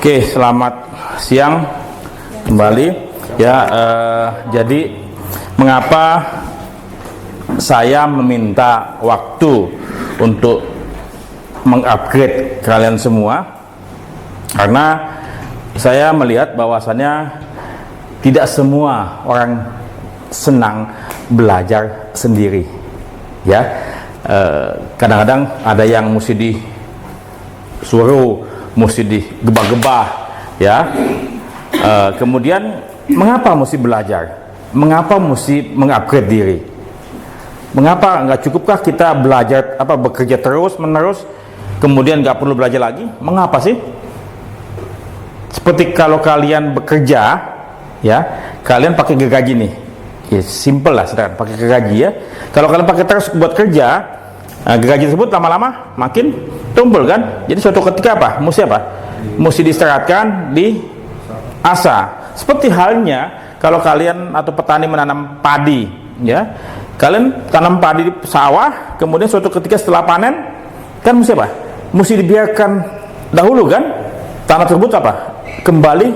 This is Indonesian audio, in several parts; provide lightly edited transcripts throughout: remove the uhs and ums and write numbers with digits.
Oke, selamat siang kembali. Ya, jadi mengapa saya meminta waktu untuk mengupgrade kalian semua? Karena saya melihat bahwasannya tidak semua orang senang belajar sendiri. Ya, kadang-kadang ada yang mesti disuruh, mesti digebah-gebah, ya. Kemudian mengapa mesti belajar? Mengapa mesti mengupgrade diri? Mengapa nggak cukupkah kita belajar bekerja terus menerus, kemudian nggak perlu belajar lagi? Mengapa sih? Seperti kalau kalian bekerja, ya, kalian pakai gergaji nih, ya, simple lah, sederhana, pakai gergaji ya. Kalau kalian pakai terus buat kerja, gergaji tersebut lama-lama makin tumpul kan. Jadi suatu ketika mesti diistirahatkan, diasah. Seperti halnya kalau kalian atau petani menanam padi, ya, kalian tanam padi di sawah, kemudian suatu ketika setelah panen kan mesti dibiarkan dahulu kan, tanah tersebut kembali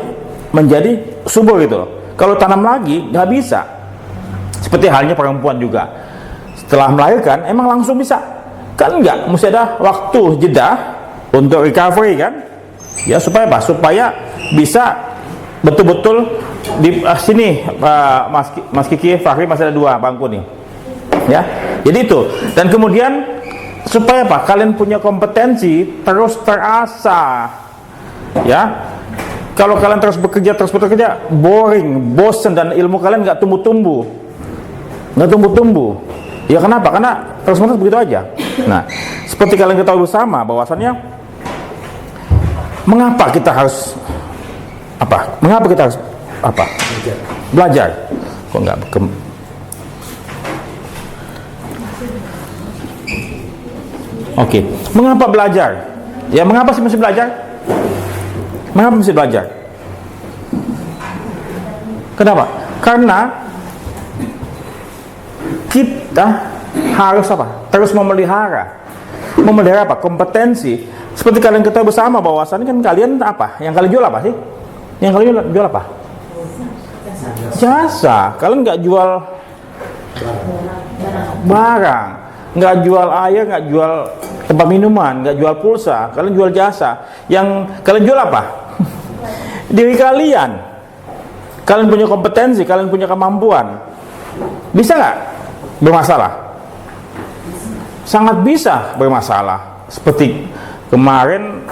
menjadi subur gitu loh. Kalau tanam lagi nggak bisa. Seperti halnya perempuan juga, setelah melahirkan emang langsung bisa kan? Enggak, mesti ada waktu jeda untuk recovery kan, ya, supaya supaya bisa betul-betul di sini. Mas Kiki, Fahri masih ada 2 bangku nih, ya. Jadi itu, dan kemudian supaya kalian punya kompetensi terus terasah, ya. Kalau kalian terus bekerja boring, bosen, dan ilmu kalian nggak tumbuh-tumbuh. Ya kenapa? Karena terus-menerus begitu aja. Nah, seperti kalian ketahui bersama bahwasannya mengapa kita harus belajar? Kok enggak Oke, mengapa belajar? Ya, mengapa sih mesti belajar? Mengapa mesti belajar? Kenapa? Karena kita harus terus memelihara kompetensi. Seperti kalian ketahui bersama bahwasannya kan kalian yang kalian jual apa sih? Yang kalian jual apa? Jasa. Kalian nggak jual barang, nggak jual air, nggak jual tempat minuman, nggak jual pulsa. Kalian jual jasa. Yang kalian jual apa? Diri kalian. Kalian punya kompetensi, kalian punya kemampuan. Bisa nggak bermasalah? Sangat bisa bermasalah. Seperti kemarin,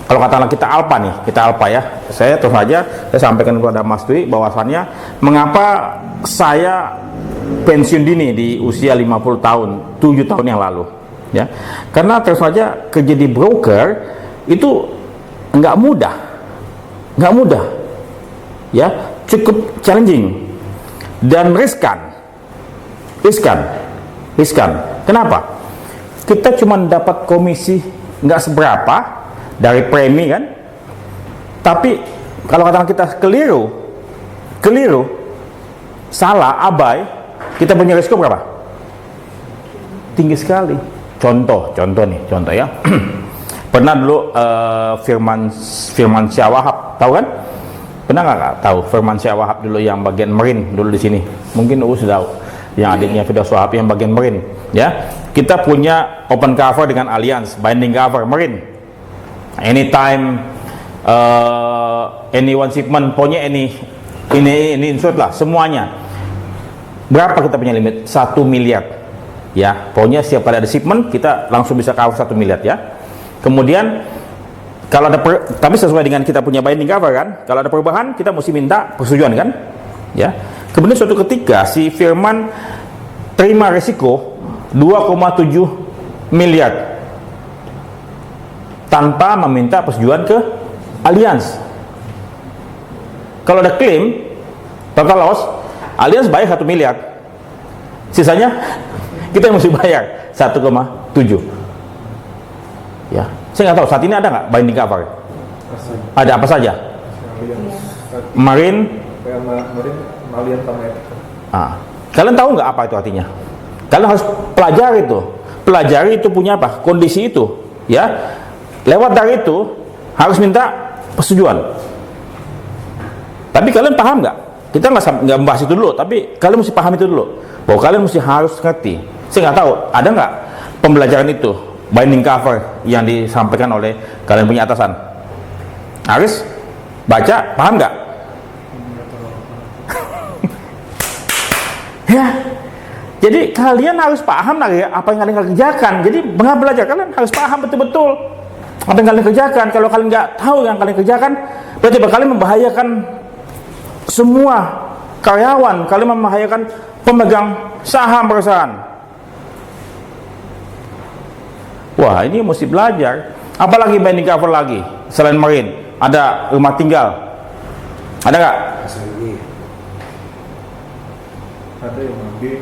kalau katakanlah kita Alpa ya, saya terus saja saya sampaikan kepada Mas Dwi bahwasannya mengapa saya pensiun dini di usia 50 tahun, 7 tahun yang lalu, ya. Karena terus saja kerja di broker itu nggak mudah, ya, cukup challenging dan riskan. Kenapa? Kita cuma dapat komisi nggak seberapa dari premi kan, tapi kalau katakan kita keliru, salah, abai, kita punya risiko berapa? Tinggi sekali. Contoh ya. Pernah dulu Firman Syah Wahab, tahu kan? Pernah nggak tahu Firman Syah Wahab dulu yang bagian Merin dulu di sini? Mungkin sudah, yang adiknya Firdaus Wahab yang bagian Merin, ya. Kita punya open cover dengan Allianz, binding cover Merin. Anytime, any one shipment, pokoknya ini insert lah semuanya. Berapa kita punya limit? 1 miliar, ya. Pokoknya setiap kali ada shipment kita langsung bisa cover 1 miliar, ya. Kemudian kalau ada tapi sesuai dengan kita punya binding cover kan, kalau ada perubahan kita mesti minta persetujuan kan, ya. Kemudian suatu ketika si Firman terima risiko 2,7 miliar tanpa meminta persetujuan ke Allianz. Kalau ada klaim total loss, Allianz bayar 1 miliar, sisanya kita mesti bayar 1,7. Ya, saya nggak tahu saat ini ada nggak binding cover. Ada apa saja? Marine, kalian tahu nggak apa itu artinya? Kalian harus pelajari itu punya kondisi itu, ya. lewat dari itu harus minta persetujuan. Tapi kalian paham nggak? Kita nggak membahas itu dulu, tapi kalian mesti paham itu dulu, bahwa kalian mesti harus ngerti. Saya nggak tahu, ada nggak pembelajaran itu, binding cover yang disampaikan oleh kalian punya atasan? Harus baca, paham nggak? Ya, jadi kalian harus paham lagi apa yang kalian kerjakan. Jadi belajar kalian harus paham betul-betul apa yang kalian kerjakan. Kalau kalian nggak tahu yang kalian kerjakan, berarti kalian membahayakan semua karyawan, kalian membahayakan pemegang saham perusahaan. Wah, ini mesti belajar. Apalagi binding cover lagi selain marine, ada rumah tinggal, ada nggak? Ada yang lagi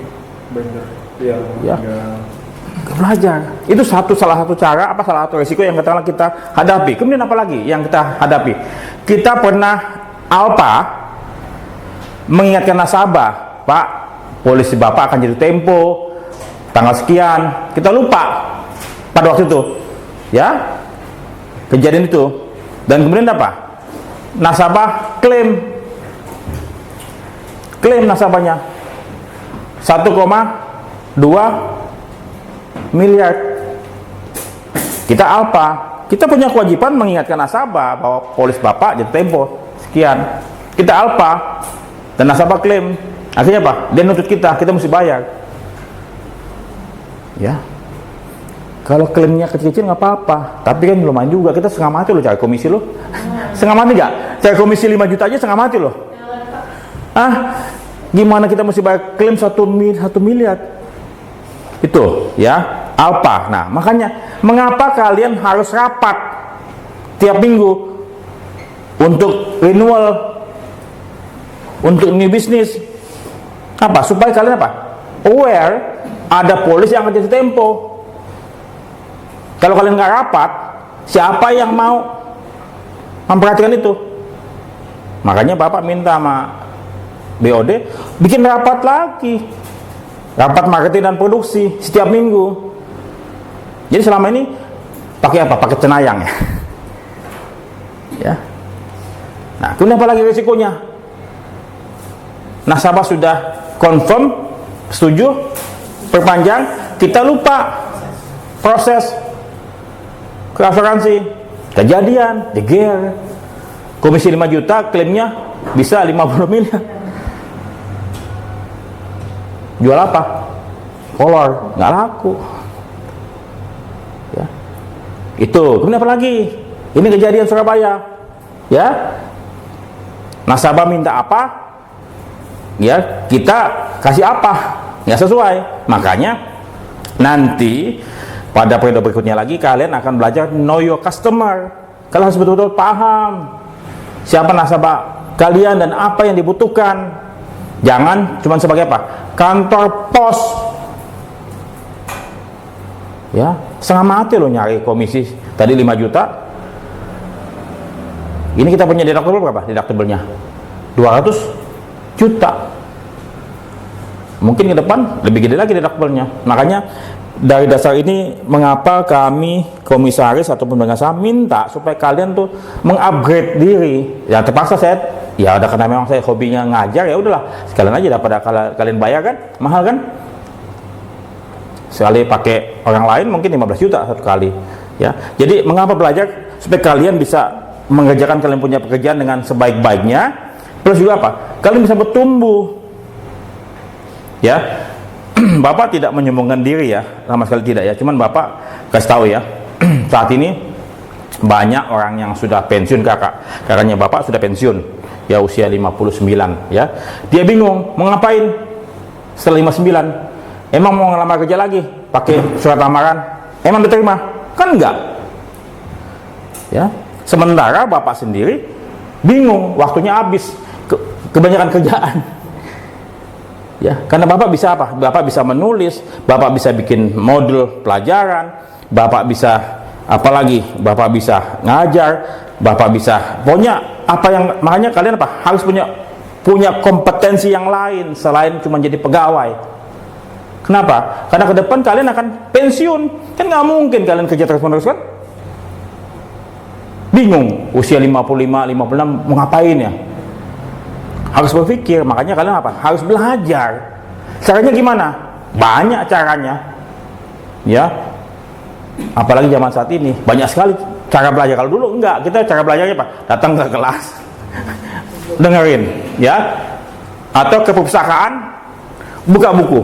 banyak yang ya. Belajar itu salah satu cara, salah satu risiko yang kita hadapi. Kemudian apa lagi yang kita hadapi? Kita pernah mengingatkan nasabah, Pak, polisi Bapak akan jatuh tempo tanggal sekian. Kita lupa pada waktu itu, ya, kejadian itu. Dan kemudian apa? Nasabah klaim nasabahnya 1,2 miliar. Kita kita punya kewajiban mengingatkan nasabah bahwa polis Bapak jatuh tempo sekian. Kita dan nasabah klaim. Akhirnya apa? Dia nuntut kita mesti bayar. Ya. Kalau klaimnya kecil-kecil nggak apa-apa, tapi kan lumayan juga. Kita setengah mati loh cari komisi loh. Setengah mati nggak? Cari komisi 5 juta aja setengah mati loh. Gimana kita mesti bayar klaim 1 miliar? Itu ya, Nah, makanya mengapa kalian harus rapat tiap minggu untuk renewal, untuk new business? Supaya kalian aware ada polis yang akan jatuh tempo. Kalau kalian nggak rapat, siapa yang mau memperhatikan itu? Makanya Bapak minta sama BOD bikin rapat lagi, rapat marketing dan produksi setiap minggu. Jadi selama ini pakai pakai cenayang ya. Ya. Nah, kemudian apa lagi risikonya? Nasabah sudah confirm, setuju, perpanjang, kita lupa proses ke asuransi, kejadian, DGR, komisi 5 juta, klaimnya bisa 50 miliar. Jual apa? Kolor, nggak laku. Ya. Itu. Kemudian apa lagi? Ini kejadian Surabaya. Ya. Nasabah minta apa? Ya, kita kasih apa? Nggak sesuai. Makanya nanti pada periode berikutnya lagi kalian akan belajar know your customer. Kalian harus betul-betul paham siapa nasabah kalian dan apa yang dibutuhkan. Jangan cuma sebagai kantor pos. Ya, setengah mati loh nyari komisi tadi 5 juta. Ini kita punya deductible berapa? Deductible-nya 200 juta. Mungkin ke depan lebih gede lagi deductible-nya. Makanya dari dasar ini mengapa kami komisaris ataupun pemegang saham minta supaya kalian tuh mengupgrade diri. Ya terpaksa saya, ya udah karena memang saya hobinya ngajar, ya udahlah sekalian aja daripada kalian bayar kan mahal kan. Sekali pakai orang lain mungkin 15 juta satu kali. Ya, jadi mengapa belajar supaya kalian bisa mengerjakan kalian punya pekerjaan dengan sebaik-baiknya. Plus juga kalian bisa bertumbuh. Ya. Bapak tidak menyombongkan diri ya, sama sekali tidak ya. Cuman Bapak kasih tahu ya, saat ini banyak orang yang sudah pensiun, kakaknya Bapak sudah pensiun, ya usia 59 ya. Dia bingung mau ngapain setelah 59. Emang mau ngelamar kerja lagi pakai surat lamaran? Emang diterima? Kan enggak. Ya. Sementara Bapak sendiri bingung, waktunya habis, kebanyakan kerjaan. Ya, karena Bapak bisa Bapak bisa menulis, Bapak bisa bikin model pelajaran, Bapak bisa Bapak bisa ngajar, Bapak bisa makanya kalian harus punya kompetensi yang lain selain cuma jadi pegawai. Kenapa? Karena ke depan kalian akan pensiun, kan nggak mungkin kalian kerja terus-menerus kan? bingung usia 55, 56 mau ngapain ya? Harus berpikir, makanya kalian apa? Harus belajar. Caranya gimana? Banyak caranya. Ya. Apalagi zaman saat ini, banyak sekali cara belajar. Kalau dulu enggak, kita cara belajarnya apa? Datang ke kelas, dengerin, ya. Atau ke perpustakaan, buka buku.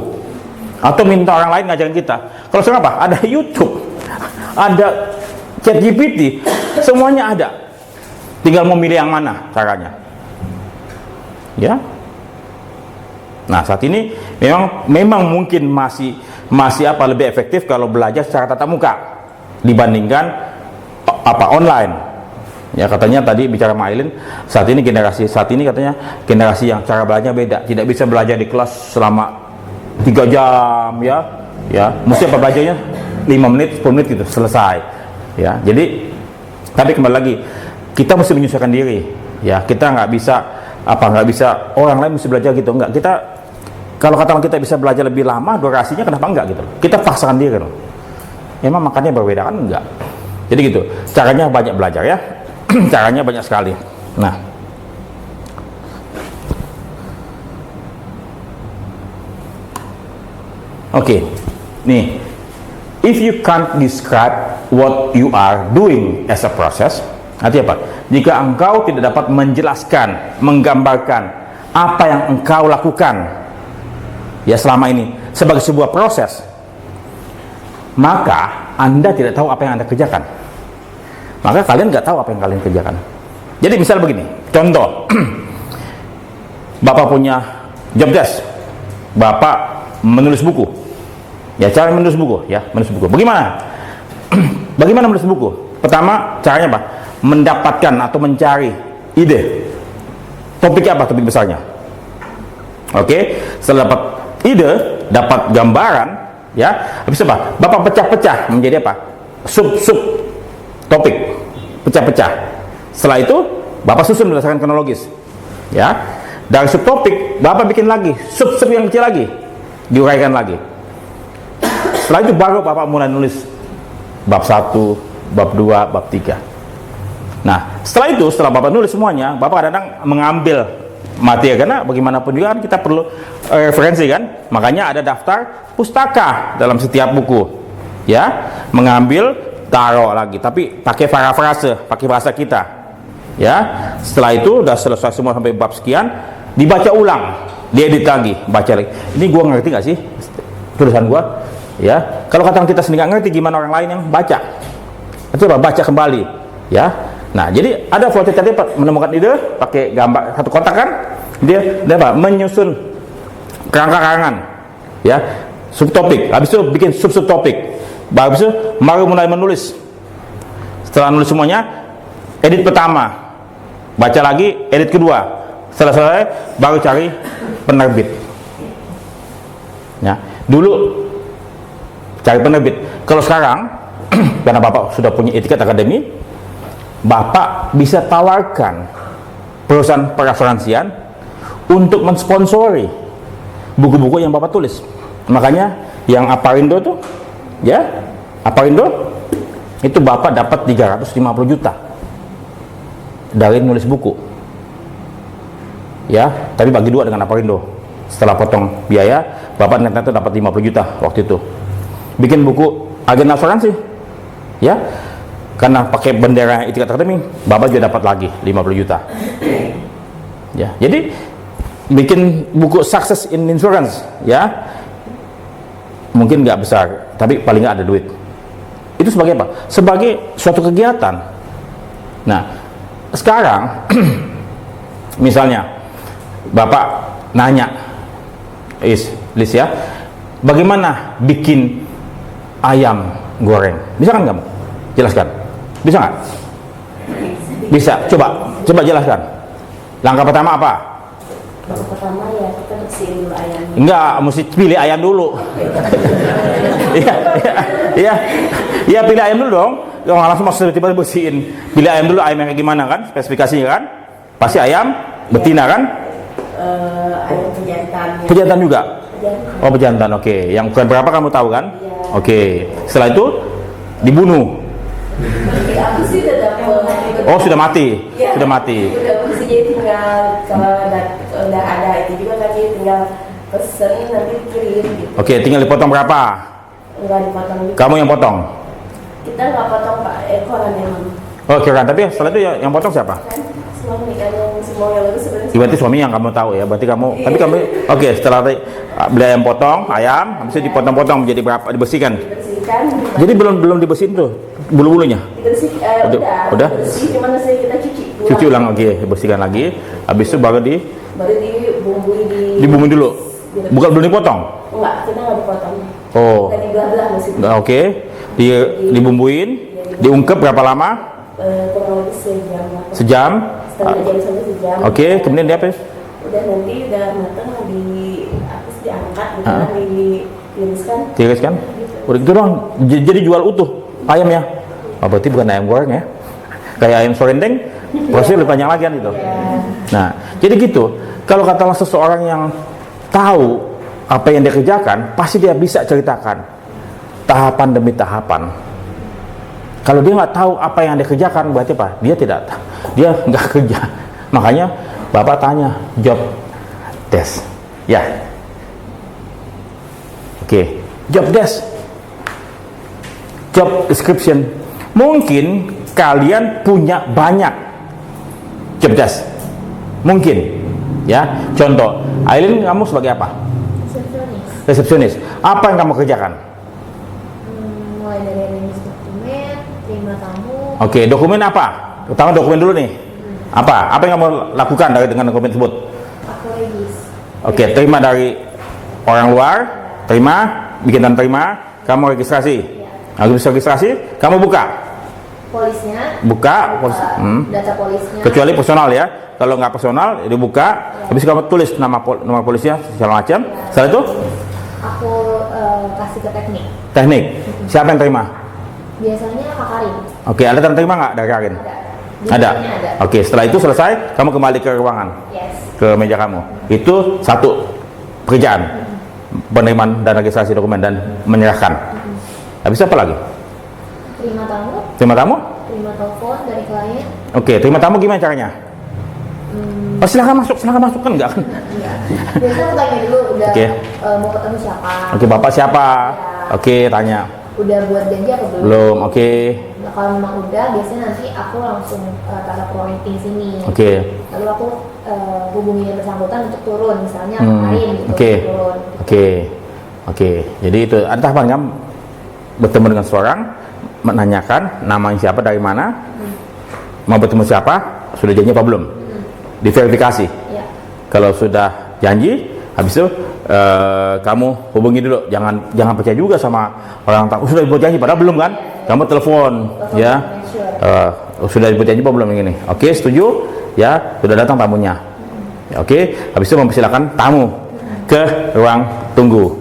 Atau minta orang lain ngajarin kita. Kalau sekarang apa? Ada YouTube, ada ChatGPT, semuanya ada. Tinggal mau milih yang mana caranya. Ya. Nah, saat ini memang mungkin masih apa lebih efektif kalau belajar secara tatap muka dibandingkan online. Ya, katanya tadi bicara Mailin, saat ini katanya generasi yang cara belajarnya beda. Tidak bisa belajar di kelas selama 3 jam ya. Ya, mesti apa belajarnya 5 menit, 10 menit gitu selesai. Ya, jadi tapi kembali lagi kita mesti menyesuaikan diri. Ya, kita nggak bisa orang lain mesti belajar gitu, enggak. Kalau kata kita bisa belajar lebih lama durasinya, kenapa enggak gitu? Kita paksakan diri loh. Emang makanya berbeda kan? Enggak. Jadi gitu. Caranya banyak belajar ya. Caranya banyak sekali. Nah, oke. Nih, if you can't describe what you are doing as a process, artinya apa? Jika engkau tidak dapat menjelaskan, menggambarkan apa yang engkau lakukan ya selama ini sebagai sebuah proses, maka Anda tidak tahu apa yang Anda kerjakan. Maka kalian nggak tahu apa yang kalian kerjakan. Jadi misal begini, contoh, Bapak punya job desk, Bapak menulis buku. Ya, cara menulis buku, ya, menulis buku. Bagaimana? Bagaimana menulis buku? Pertama, caranya apa? Mendapatkan atau mencari ide. Topiknya apa? Topik besarnya. Oke, setelah dapat ide, dapat gambaran, ya, habis apa? Bapak pecah-pecah menjadi apa? Sub-sub topik, pecah-pecah. Setelah itu, Bapak susun berdasarkan kronologis. Ya, dari subtopik, Bapak bikin lagi sub-sub yang kecil lagi, diuraikan lagi. Setelah itu baru Bapak mulai nulis bab 1, bab 2, bab 3. Nah, setelah Bapak nulis semuanya, Bapak kadang mengambil materi, karena bagaimanapun juga kan kita perlu referensi kan. Makanya ada daftar pustaka dalam setiap buku. Ya, mengambil, taruh lagi, tapi pakai parafrase, pakai bahasa kita. Ya, setelah itu udah selesai semua sampai bab sekian, dibaca ulang, diedit lagi, baca lagi. Ini gua ngerti nggak sih tulisan gua? Ya, kalau kata kita sendiri nggak ngerti, gimana orang lain yang baca? Itu apa? Baca kembali. Ya, nah jadi ada flowchart tadi menemukan ide, pakai gambar satu kotak kan? Dia apa? Menyusun kerangka-karangan. Ya, subtopik. Habis itu bikin sub-subtopik. Habis itu baru mulai menulis. Setelah nulis semuanya, edit pertama, baca lagi, edit kedua. Selesai, baru cari penerbit. Ya, dulu cari penerbit. Kalau sekarang, karena Bapak sudah punya etiket akademi, Bapak bisa tawarkan perusahaan perasuransian untuk mensponsori buku-buku yang Bapak tulis. Makanya yang Aparindo tuh, ya, Aparindo itu Bapak dapat 350 juta dari nulis buku. Ya, tapi bagi dua dengan Aparindo. Setelah potong biaya, Bapak ternyata dapat 50 juta waktu itu. Bikin buku agen asuransi. Ya. Karena pakai bendera etiket akademi, Bapak juga dapat lagi 50 juta. Ya, jadi bikin buku Success in Insurance, ya, mungkin nggak besar, tapi paling nggak ada duit. Itu sebagai apa? Sebagai suatu kegiatan. Nah, sekarang, misalnya, Bapak nanya, Lis ya, bagaimana bikin ayam goreng? Bisa kan kamu? Jelaskan. Bisa nggak? Bisa. Coba jelaskan. Langkah pertama apa? Langkah pertama ya kita bersihin dulu ayamnya. Enggak, mesti pilih ayam dulu. Iya, pilih ayam dulu dong. Jangan langsung masuk tiba-tiba bersihin. Pilih ayam dulu, ayam yang kayak gimana kan? Spesifikasinya kan? Pasti ayam betina kan? Ayam pejantan. Pejantan juga. Pejantan. Oh, pejantan. Oke. Yang ukuran berapa kamu tahu kan? Iya. Oke. Setelah itu dibunuh. Aku sih udah dapat Oh, sudah mati. Iya. Sudah mati. Udah bersih, jadi tinggal kalau udah ada itu juga lagi tinggal pesen nanti kirim gitu. Oke, tinggal dipotong berapa? Enggak dipotong gitu. Kamu yang potong? Kita nggak potong Pak, ekoran emang. Oh, kira tapi setelah itu yang potong siapa? Kan suami kan yang semua yang itu sebenarnya. Berarti suami yang kamu tahu ya. Berarti kamu, tapi kamu oke, setelah beli ayam potong, ayam habis itu dipotong-potong menjadi berapa, dibersihkan. Dibersihkan. Jadi belum dibersihin tuh bulu-bulunya. Udah? Bersih, cuman saya kita cuci ulang. Cuci ulang, oke, bersihkan lagi. Habis itu baru Baru dibumbui dibumbui dulu. Bukan belum dipotong. Enggak, kita nggak dipotong. Oh. Kita dibelah-belah maksudnya. Oke. Dibumbuin, diungkep berapa lama? Kurang lebih sejam lah. Sejam. Setengah jam sampai sejam. Oke, kemudian dia apa? Udah nanti udah matang diangkat gitu kan, ditiriskan. Tiriskan. Udah gitu doang. Jadi jual utuh ayamnya. Oh, berarti bukan ayam goreng ya. Kayak ayam serendeng, prosesnya lebih panjang lagi kan itu. Nah, jadi gitu. Kalau katakanlah seseorang yang tahu apa yang dia kerjakan, pasti dia bisa ceritakan tahapan demi tahapan. Kalau dia nggak tahu apa yang dia kerjakan, berarti apa? Dia nggak kerja. Makanya Bapak tanya job desk. Ya. Oke, job desk. Job description. Mungkin kalian punya banyak job desk. Mungkin. Ya, contoh, Aileen, kamu sebagai apa? Resepsionis. Apa yang kamu kerjakan? Mulai dari rilis dokumen, terima tamu. Oke, dokumen apa? Pertama dokumen dulu nih. Apa yang kamu lakukan dengan dokumen tersebut? Aku regis. Oke, terima dari orang luar, terima, bikin tanda terima, kamu registrasi. Habis registrasi, kamu buka. Polisnya. Buka. Data polisnya. Kecuali personal ya. Kalau nggak personal, dibuka. Habis kamu tulis nomor polisnya segala macam. Setelah itu, Aku kasih ke teknik. teknik. Siapa yang terima? Biasanya Kak Karin. Oke, ada tanda terima nggak dari Karin? Ada. Biasanya ada. Oke, setelah itu selesai, kamu kembali ke ruangan, Yes. ke meja kamu. Itu satu pekerjaan, penerimaan dan registrasi dokumen dan menyerahkan. Habis apa lagi? Terima tamu, Terima tamu? terima telepon dari klien. Oke, terima tamu gimana caranya? Oh, silakan masuk kan enggak kan? Iya. Biasanya aku tanya dulu udah Oke. mau ketemu siapa. Oke, Bapak siapa? Ya. Oke, tanya. Udah buat janji apa belum? Belum, oke. Nah, kalau memang udah, biasanya nanti aku langsung tanda pro meeting sini. Oke. Lalu aku hubungi yang bersangkutan untuk turun, misalnya Karin gitu. Oke. Turun. Oke. Jadi itu ada tahapan kan? Bertemu dengan seorang, menanyakan namanya siapa, dari mana, mau bertemu siapa, sudah janji apa belum? Diverifikasi. Ya. Kalau sudah janji, habis itu kamu hubungi dulu, jangan percaya juga sama orang tahu sudah dibuat janji padahal belum kan? Kamu telepon ya. Sudah dibuat janji apa belum ini? Oke, setuju? Ya, sudah datang tamunya. Ya, oke, habis itu mempersilakan tamu ke ruang tunggu.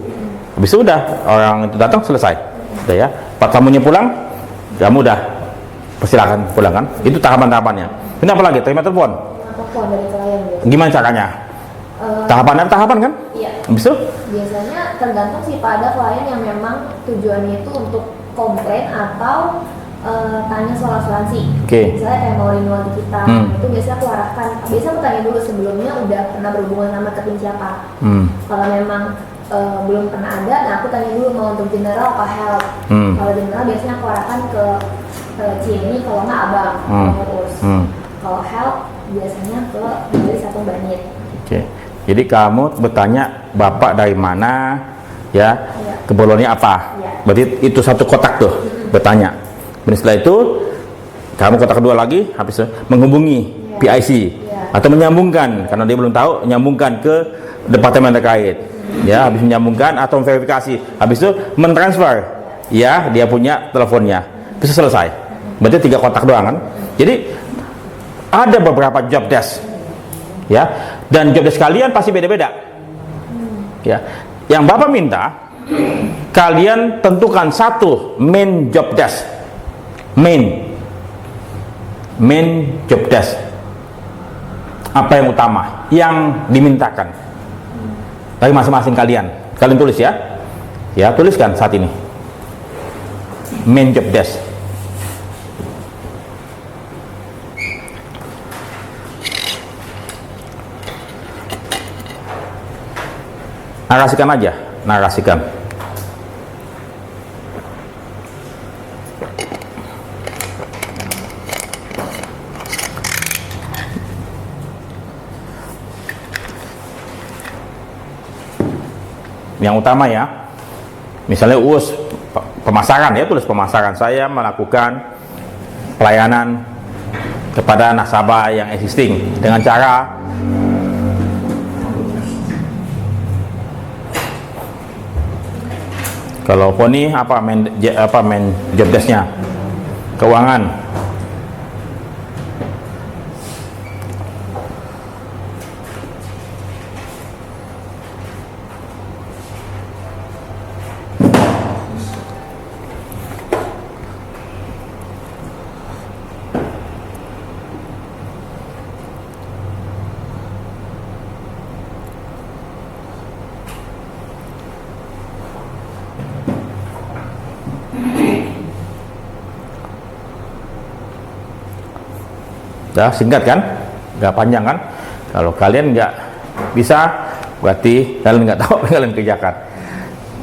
Habis itu udah orang itu datang, selesai. Sudah ya. Pak tamunya pulang, kamu udah persilakan pulang kan? Itu tahapan-tahapannya. Ini apa lagi? Terima telepon. Telepon dari klien gitu. Gimana caranya? Tahapan kan? Iya. Habis itu? Biasanya tergantung sih pada klien yang memang tujuannya itu untuk komplain atau tanya soal asuransi. Oke. Misalnya kayak mau renewal di kita, itu biasanya aku arahkan. Biasanya aku tanya dulu sebelumnya udah pernah berhubungan sama tim siapa. Kalau memang belum pernah ada, nah aku tanya dulu mau untuk general apa health. Kalau general biasanya aku arahkan ke Cini, kalau nggak abang, kalau ngurus. Kalau health biasanya ke dari satu banit. Oke. Jadi kamu bertanya bapak dari mana, ya, keperluannya apa? Ya. Berarti itu satu kotak tuh, bertanya. Dan setelah itu kamu kotak kedua lagi, habis itu menghubungi PIC atau menyambungkan, karena dia belum tahu, menyambungkan ke departemen terkait. Ya, habis menyambungkan atau verifikasi, habis itu mentransfer, ya, dia punya teleponnya, bisa selesai. Berarti 3 kotak doang kan? Jadi ada beberapa job desk, ya, dan job desk kalian pasti beda-beda, ya. Yang Bapak minta kalian tentukan satu main job desk, main job desk. Apa yang utama yang dimintakan dari masing-masing kalian? Kalian tulis ya, ya, tuliskan saat ini main job desk. narasikan aja, narasikan. Yang utama ya, misalnya US pemasaran ya, tulis pemasaran, saya melakukan pelayanan kepada nasabah yang existing dengan cara kalau Poni apa main job desk-nya, keuangan. Dah singkat kan, nggak panjang kan. Kalau kalian nggak bisa, berarti kalian nggak tahu, kalian kerjakan.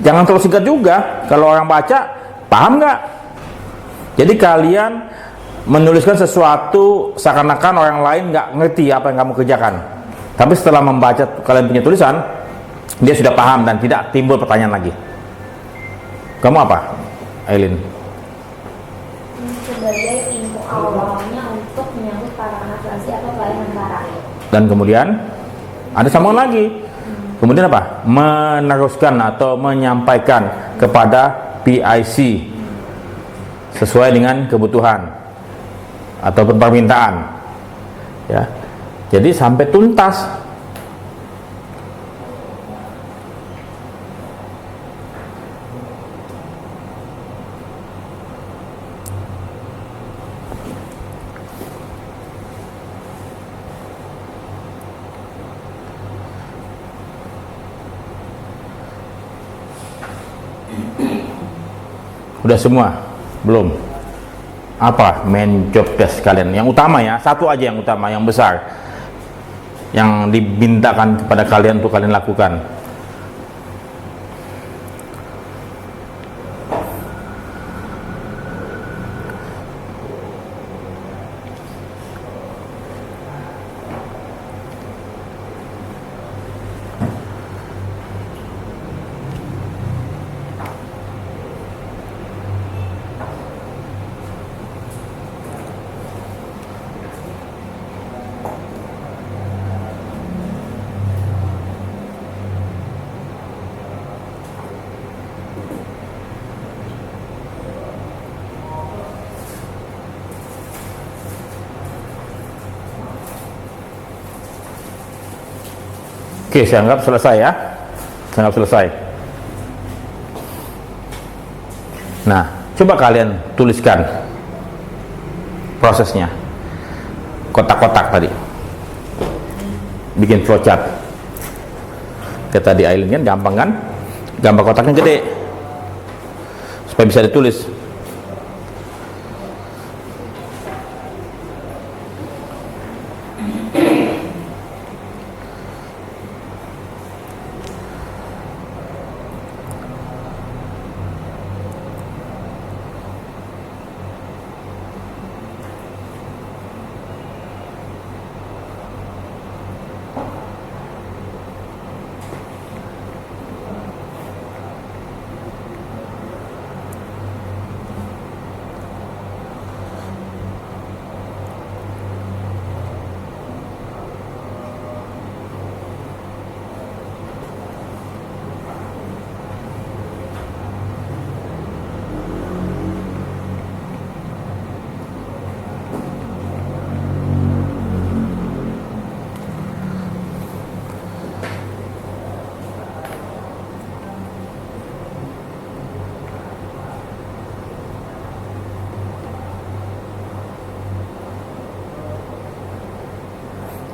Jangan terlalu singkat juga, kalau orang baca paham nggak. Jadi kalian menuliskan sesuatu seakan-akan orang lain nggak ngerti apa yang kamu kerjakan, tapi setelah membaca kalian punya tulisan, dia sudah paham dan tidak timbul pertanyaan lagi. Kamu apa, Aileen? Sebagai info awalnya untuk menyambut para asuransi atau pelayanan barang. Dan kemudian ada sambungan lagi. Kemudian apa? Meneruskan atau menyampaikan kepada PIC sesuai dengan kebutuhan atau permintaan. Ya. Jadi sampai tuntas. Udah semua? Belum? Apa main job desk kalian? Yang utama ya, satu aja yang utama, yang besar, yang dimintakan kepada kalian untuk kalian lakukan. Oke, saya anggap selesai ya. Saya anggap selesai. Nah, coba kalian tuliskan prosesnya. Kotak-kotak tadi. Bikin flowchart. Kayak tadi Aileen kan gampang kan? Gambar kotaknya gede. Supaya bisa ditulis.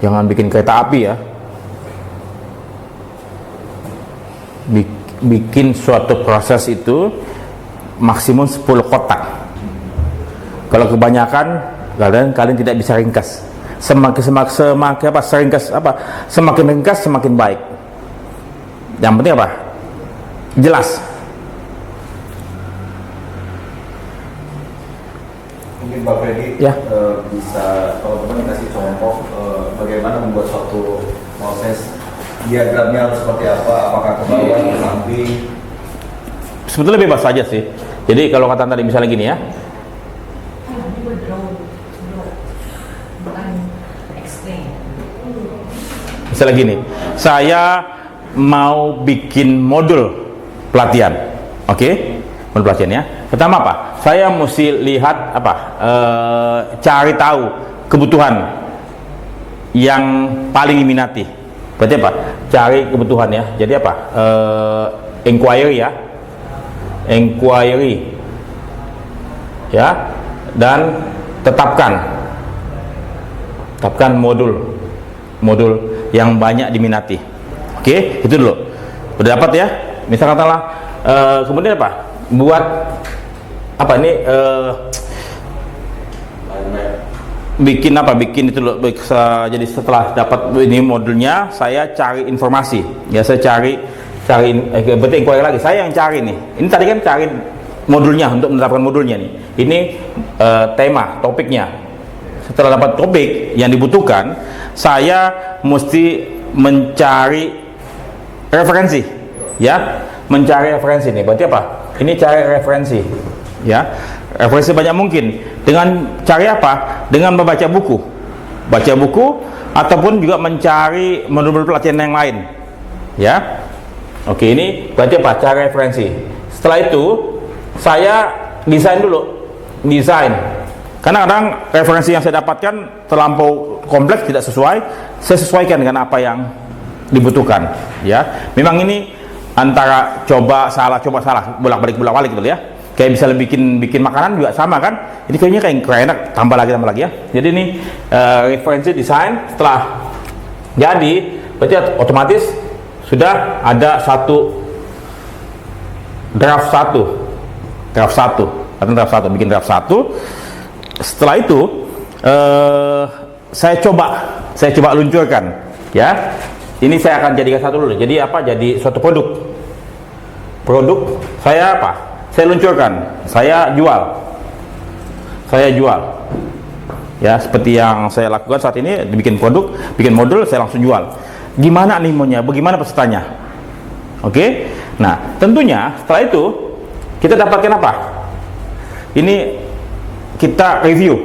Jangan bikin kereta api ya. Bikin suatu proses itu maksimum 10 kotak. Kalau kebanyakan kalian tidak bisa ringkas. Semakin ringkas semakin baik. Yang penting apa? Jelas. Mungkin Pak Freddy Ya. bisa teman-teman kasih contoh bagaimana membuat suatu proses diagramnya harus seperti apa, apakah ke bawah, ke samping. Sebetulnya bebas saja sih. Jadi kalau kata tadi misalnya gini ya, misalnya gini, saya mau bikin modul pelatihan, oke? Modul pelatihan ya. Pertama apa? Saya mesti lihat apa? Cari tahu kebutuhan yang paling diminati. Berarti apa? Cari kebutuhan ya. Jadi apa? Inquiry ya, inquiry ya, dan tetapkan modul yang banyak diminati. Oke, itu dulu. Udah dapat ya? Misal katakanlah kemudian apa? Buat apa ini? Bikin apa? Bikin itu dulu. Jadi setelah dapat ini modulnya, saya cari informasi. Ya, saya cari berarti inquiry lagi. Saya yang cari nih. Ini tadi kan cari modulnya untuk menerapkan modulnya nih. Ini tema, topiknya. Setelah dapat topik yang dibutuhkan, saya mesti mencari referensi, ya, mencari referensi nih. Berarti apa? Ini cari referensi, ya, referensi banyak mungkin. Dengan cari apa? Dengan membaca buku, baca buku, ataupun juga mencari modul pelatihan yang lain, ya. Oke, ini berarti apa? Cari referensi. Setelah itu, saya desain dulu, Karena kadang referensi yang saya dapatkan terlampau kompleks, tidak sesuai. Saya sesuaikan dengan apa yang dibutuhkan. Ya, memang ini antara coba salah, bolak-balik gitu ya. Kayak bisa bikin makanan juga sama kan? Ini kayaknya kayak enak, tambah lagi ya. Jadi ini referensi desain setelah jadi, berarti otomatis sudah ada draft satu, bikin draft satu. Setelah itu saya coba luncurkan, ya. Ini saya akan jadikan satu dulu. Jadi apa? Jadi suatu produk saya apa? Saya luncurkan, saya jual. Ya, seperti yang saya lakukan saat ini, bikin produk, bikin modul, saya langsung jual. Gimana animonya? Bagaimana pesertanya? Oke. Nah, tentunya setelah itu kita dapatkan apa? Ini kita review.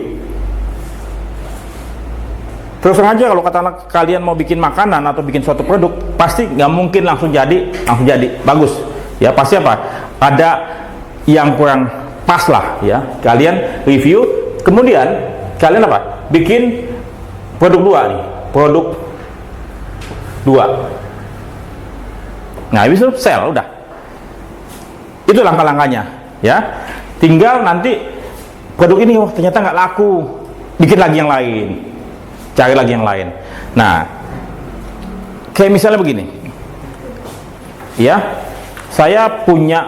Terus aja kalau kata kalian mau bikin makanan atau bikin suatu produk, pasti nggak mungkin langsung jadi bagus. Ya, pasti apa? Ada yang kurang pas lah, ya. Kalian review, kemudian kalian apa? Bikin produk dua. Nah, habis itu sell, udah. Itu langkah-langkahnya, ya. Tinggal nanti produk ini ternyata nggak laku, bikin lagi yang lain, cari lagi yang lain. Nah, kayak misalnya begini, ya, saya punya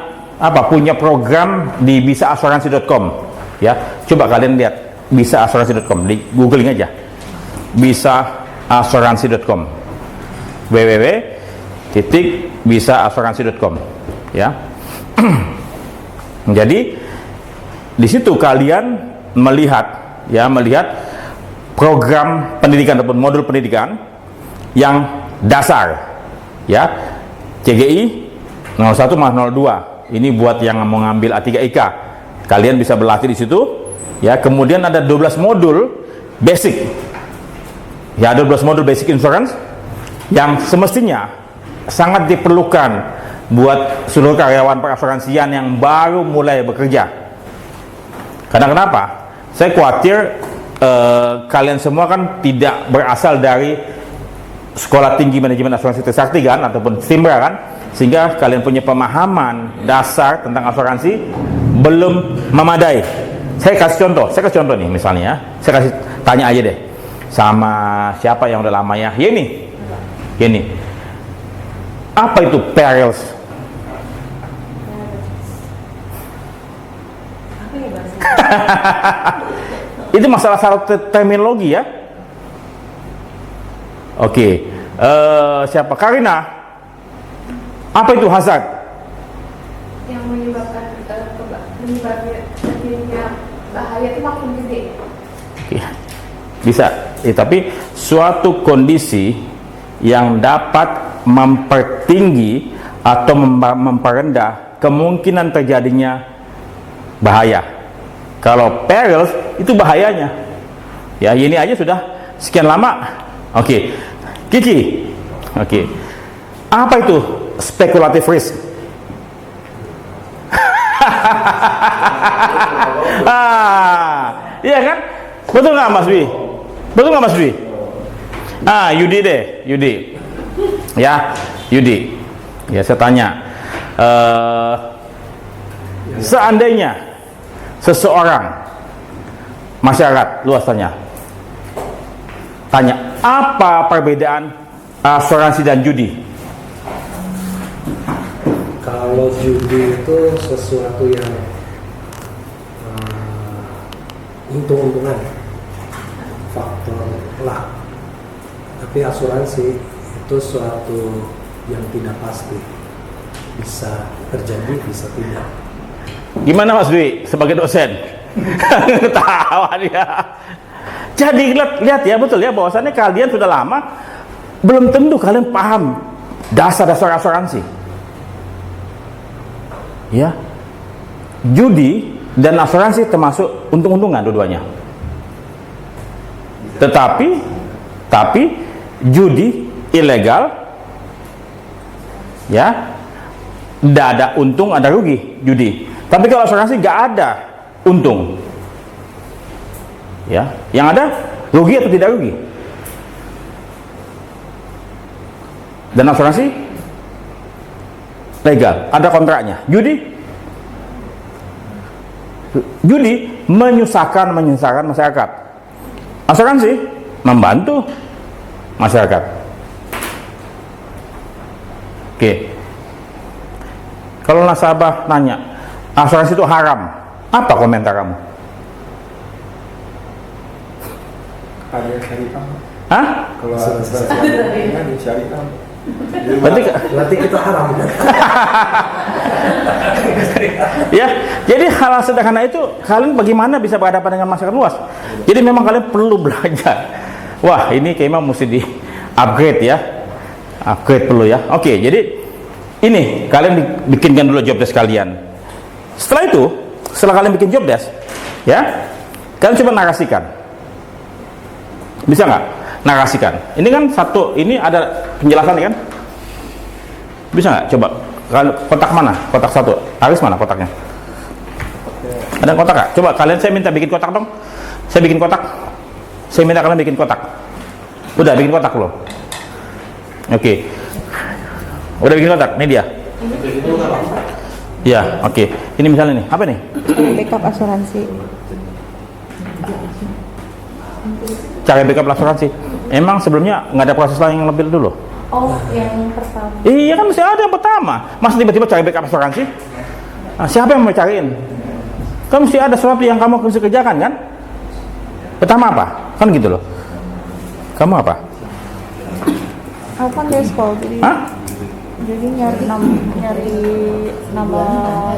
program di bisaasuransi.com, ya. Coba kalian lihat bisaasuransi.com, di googling aja bisaasuransi.com, www.bisaasuransi.com, ya. Jadi di situ kalian melihat program pendidikan ataupun modul pendidikan yang dasar, ya, CGI 01 mas 02. Ini buat yang mau ngambil A3IK, kalian bisa berlatih di situ, ya. Kemudian ada 12 modul basic, ya, ada 12 modul basic insurance yang semestinya sangat diperlukan buat seluruh karyawan perasuransian yang baru mulai bekerja. Karena kenapa? Saya khawatir kalian semua kan tidak berasal dari Sekolah Tinggi Manajemen Asuransi Trisakti kan, ataupun Stimbra kan, sehingga kalian punya pemahaman dasar tentang asuransi belum memadai. Saya kasih contoh nih, misalnya ya. Saya kasih tanya aja deh sama siapa yang udah lama ya. Ini. Apa itu perils? Itu masalah terminologi ya. Oke. Siapa? Karina. Apa itu hazard? Yang menyebabkan terjadinya bahaya itu makin gede. Oke. Bisa, tapi suatu kondisi yang dapat mempertinggi atau memperendah kemungkinan terjadinya bahaya. Kalau perils itu bahayanya. Ya, ini aja sudah sekian lama. Oke. Kiki. Oke. Apa itu speculative risk? Iya kan? Betul nggak Mas Dwi? Betul nggak Mas Dwi? Yudi deh, Yudi. Ya, Yudi. Ya, saya tanya. Seandainya seseorang masyarakat luas tanya, apa perbedaan asuransi dan judi? Kalau judi itu sesuatu yang untung-untungan, faktor luck. Tapi asuransi itu suatu yang tidak pasti, bisa terjadi, bisa tidak. Gimana Mas Dwi sebagai dosen? Ketawa dia. Jadi lihat ya, betul ya, bahwasannya kalian sudah lama belum tentu kalian paham dasar-dasar asuransi. Ya, judi dan asuransi termasuk untung-untungan dua-duanya. Tapi judi ilegal, ya, tidak ada untung, ada rugi judi. Tapi kalau asuransi nggak ada untung, ya, yang ada rugi atau tidak rugi. Dan asuransi legal, ada kontraknya. Judi menyusahkan masyarakat. Asuransi membantu masyarakat. Oke. Kalau nasabah nanya, asuransi itu haram, apa komentar kamu? Ada yang syariah. Hah? Kalau asuransinya di syariah. Berarti itu haram. Ya, jadi hal sederhana itu kalian bagaimana bisa berhadapan dengan masyarakat luas. Jadi memang kalian perlu belajar. Wah, ini kayaknya mesti di upgrade ya. Upgrade perlu ya. Oke, jadi ini kalian bikinkan dulu job desk kalian. Setelah itu, setelah kalian bikin job desk, ya, kalian coba narasikan. Bisa nggak? Narasikan. Ini kan satu, ini ada penjelasan kan? Bisa nggak? Coba. Kotak mana? Kotak satu. Aris mana kotaknya? Ada kotak nggak? Coba kalian, saya minta bikin kotak dong. Saya bikin kotak. Saya minta kalian bikin kotak. Udah bikin kotak loh. Oke. Udah bikin kotak. Ini dia. Ya, oke. Ini misalnya nih. Apa nih? Backup asuransi. Cara backup asuransi. Emang sebelumnya nggak ada proses lain yang lebih dulu? Oh, yang pertama. Iya kan mesti ada yang pertama. Masa tiba-tiba cari backup asuransi? Nah, siapa yang mau cariin? Kan mesti ada sesuatu yang kamu harus kerjakan kan? Pertama apa? Kan gitu loh. Kamu apa? Aku kan deskol, jadi nyari nama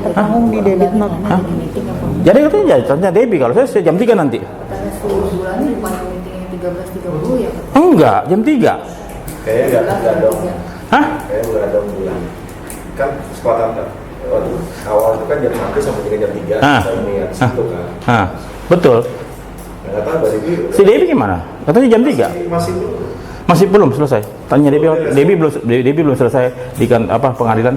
tertanggung di debit note. Hah? Jadi katanya tanya Debbie, kalau saya jam 3 nanti. Karena 10 bulan ini bukan meetingnya 13.30 ya? Enggak, jam 3. Kayaknya nggak dong. Hah? Kayaknya nggak dong bulan. Kan kesempatan awal itu kan jam 1 sampai jam 3. Saya niat situ kan. Betul. Nggak tahu Mbak Debbie. Si Debbie gimana? Katanya jam 3. Masih belum selesai. Tanya Debbie belum selesai di pengadilan.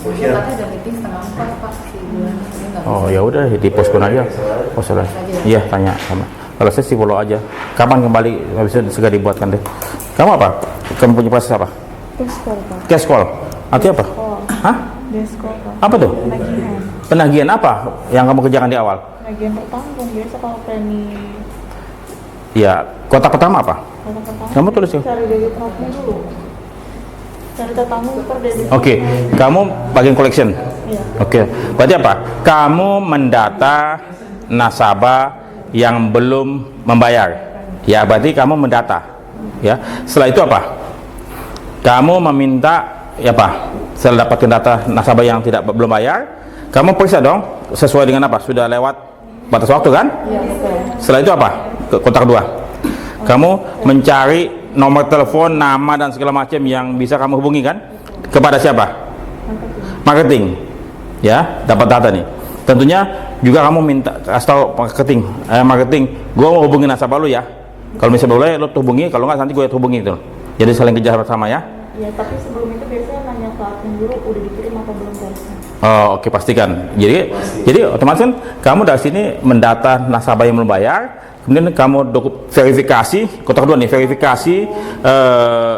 Katanya ada meeting setengah 4 Pak si bulan. Oh ya udah dipospon aja. Pospon aja. Iya, tanya sama. Kalau saya sih follow aja. Kapan kembali bisa segera dibuatkan deh. Kamu apa? Kamu punya proses apa? Deskol, Pak. Cash call. Artinya apa? Hah? Deskol, Pak. Apa tuh? Penagihan. Penagihan apa yang kamu kerjakan di awal? Penagihan tertanggung biasa kalau premi. Ya, kotak pertama apa? Kalau tertanggung. Kamu tulis ya? Cari debit note-nya dulu. Cari tertanggung per debit. Oke, kamu bagian collection. Iya. Oke, berarti apa? Kamu mendata nasabah yang belum membayar. Ya, berarti kamu mendata. Ya, setelah itu apa? Kamu meminta ya apa? Setelah dapatkan data nasabah yang belum bayar, kamu periksa dong sesuai dengan apa? Sudah lewat batas waktu kan? Iya, betul. Setelah itu apa? Kotak 2. Kamu mencari nomor telepon, nama dan segala macam yang bisa kamu hubungi kan? Kepada siapa? Marketing. Ya, dapat data nih. Tentunya juga kamu minta kasih tahu marketing, gue mau hubungi nasabah lu ya. Kalau misalnya boleh lu hubungi, kalau nggak nanti gue hubungi itu. Jadi saling kerja bersama ya. Ya, tapi sebelum itu biasanya nanya ke admin dulu udah dikirim apa belum harusnya. Oh, oke, pastikan. Jadi otomatis kan kamu dari sini mendata nasabah yang belum bayar, kemudian kamu verifikasi, kotak 2 nih, verifikasi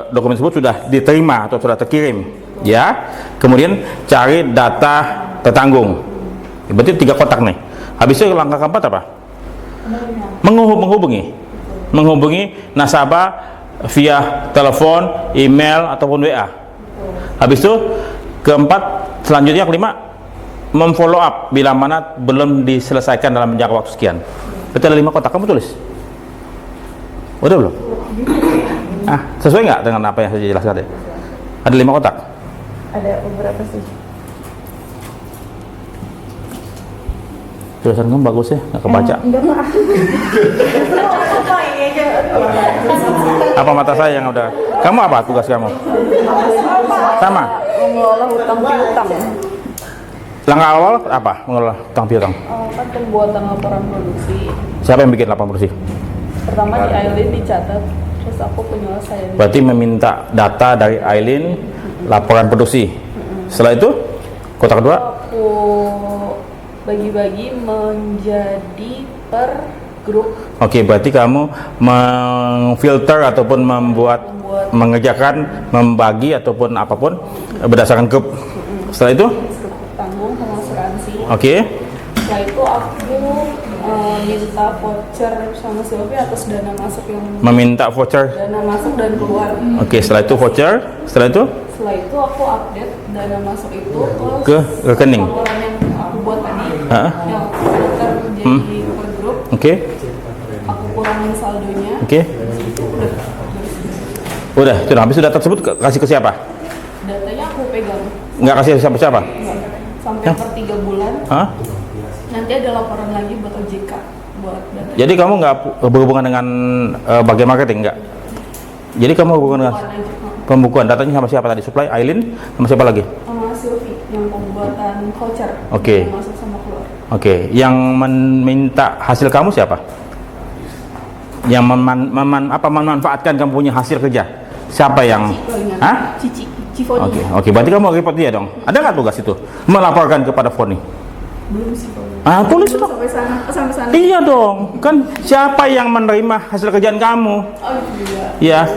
dokumen tersebut sudah diterima atau sudah terkirim, ya. Kemudian cari data tertanggung. Berarti 3 kotak nih. Habisnya langkah keempat apa? Menghubungi nasabah via telepon, email ataupun WA. Habis itu keempat, selanjutnya kelima, memfollow up bila mana belum diselesaikan dalam jangka waktu sekian. Berarti ada 5 kotak, kamu tulis. Udah belum? Sesuai nggak dengan apa yang saya jelaskan tadi? Ada 5 kotak. Ada beberapa sih. Tulisan kamu bagus ya, nggak kebaca. Enggak, Pak. Apa mata saya yang udah? Kamu apa tugas kamu? Sama. Mengelola hutang piutang. Langkah awal apa? Mengelola hutang piutang. Kan pembuatan laporan produksi. Siapa yang bikin laporan produksi? Pertama di Aileen dicatat, terus aku penyelesaian. Berarti meminta data dari Aileen, laporan produksi. Setelah itu, kotak kedua. Aku bagi-bagi menjadi per grup. Oke, berarti kamu memfilter ataupun mengerjakan, membagi ataupun apapun berdasarkan grup. Setelah itu, Tanggung sama asuransi. oke. Setelah itu aku minta voucher sama Sylvia atas dana masuk yang Meminta voucher. dana masuk dan keluar. Oke, setelah itu voucher. Setelah itu Setelah itu aku update dana masuk itu ke rekening. laporan yang aku buat tadi, Hah? yang aku filter menjadi per grup. Oke. Aku kurangin saldonya. Oke. Udah, sudah habis. Data tersebut kasih ke siapa? Datanya aku pegang. Nggak kasih ke siapa-siapa? Sampai Hah? per 3 bulan. Hah? Nanti ada laporan lagi buat OJK buat data. Jadi kamu nggak berhubungan dengan bagian marketing, nggak? Jadi kamu berhubungan dengan pembukuan. Datanya sama siapa tadi? Supply, Aileen, sama siapa lagi? Sama Sylvie yang pembuatan voucher. Oke. Yang masuk sama keluar. Oke, yang meminta hasil kamu siapa? Yang memanfaatkan kamu punya hasil kerja? Siapa yang? Hah? Cici, Cifoni. Oke, berarti kamu report dia dong. Ada nggak tugas itu? Melaporkan kepada Foni? Belum sih Pak. Tulis dong. Sampai sana. Iya dong. Kan siapa yang menerima hasil kerjaan kamu? Oh itu juga. Ya.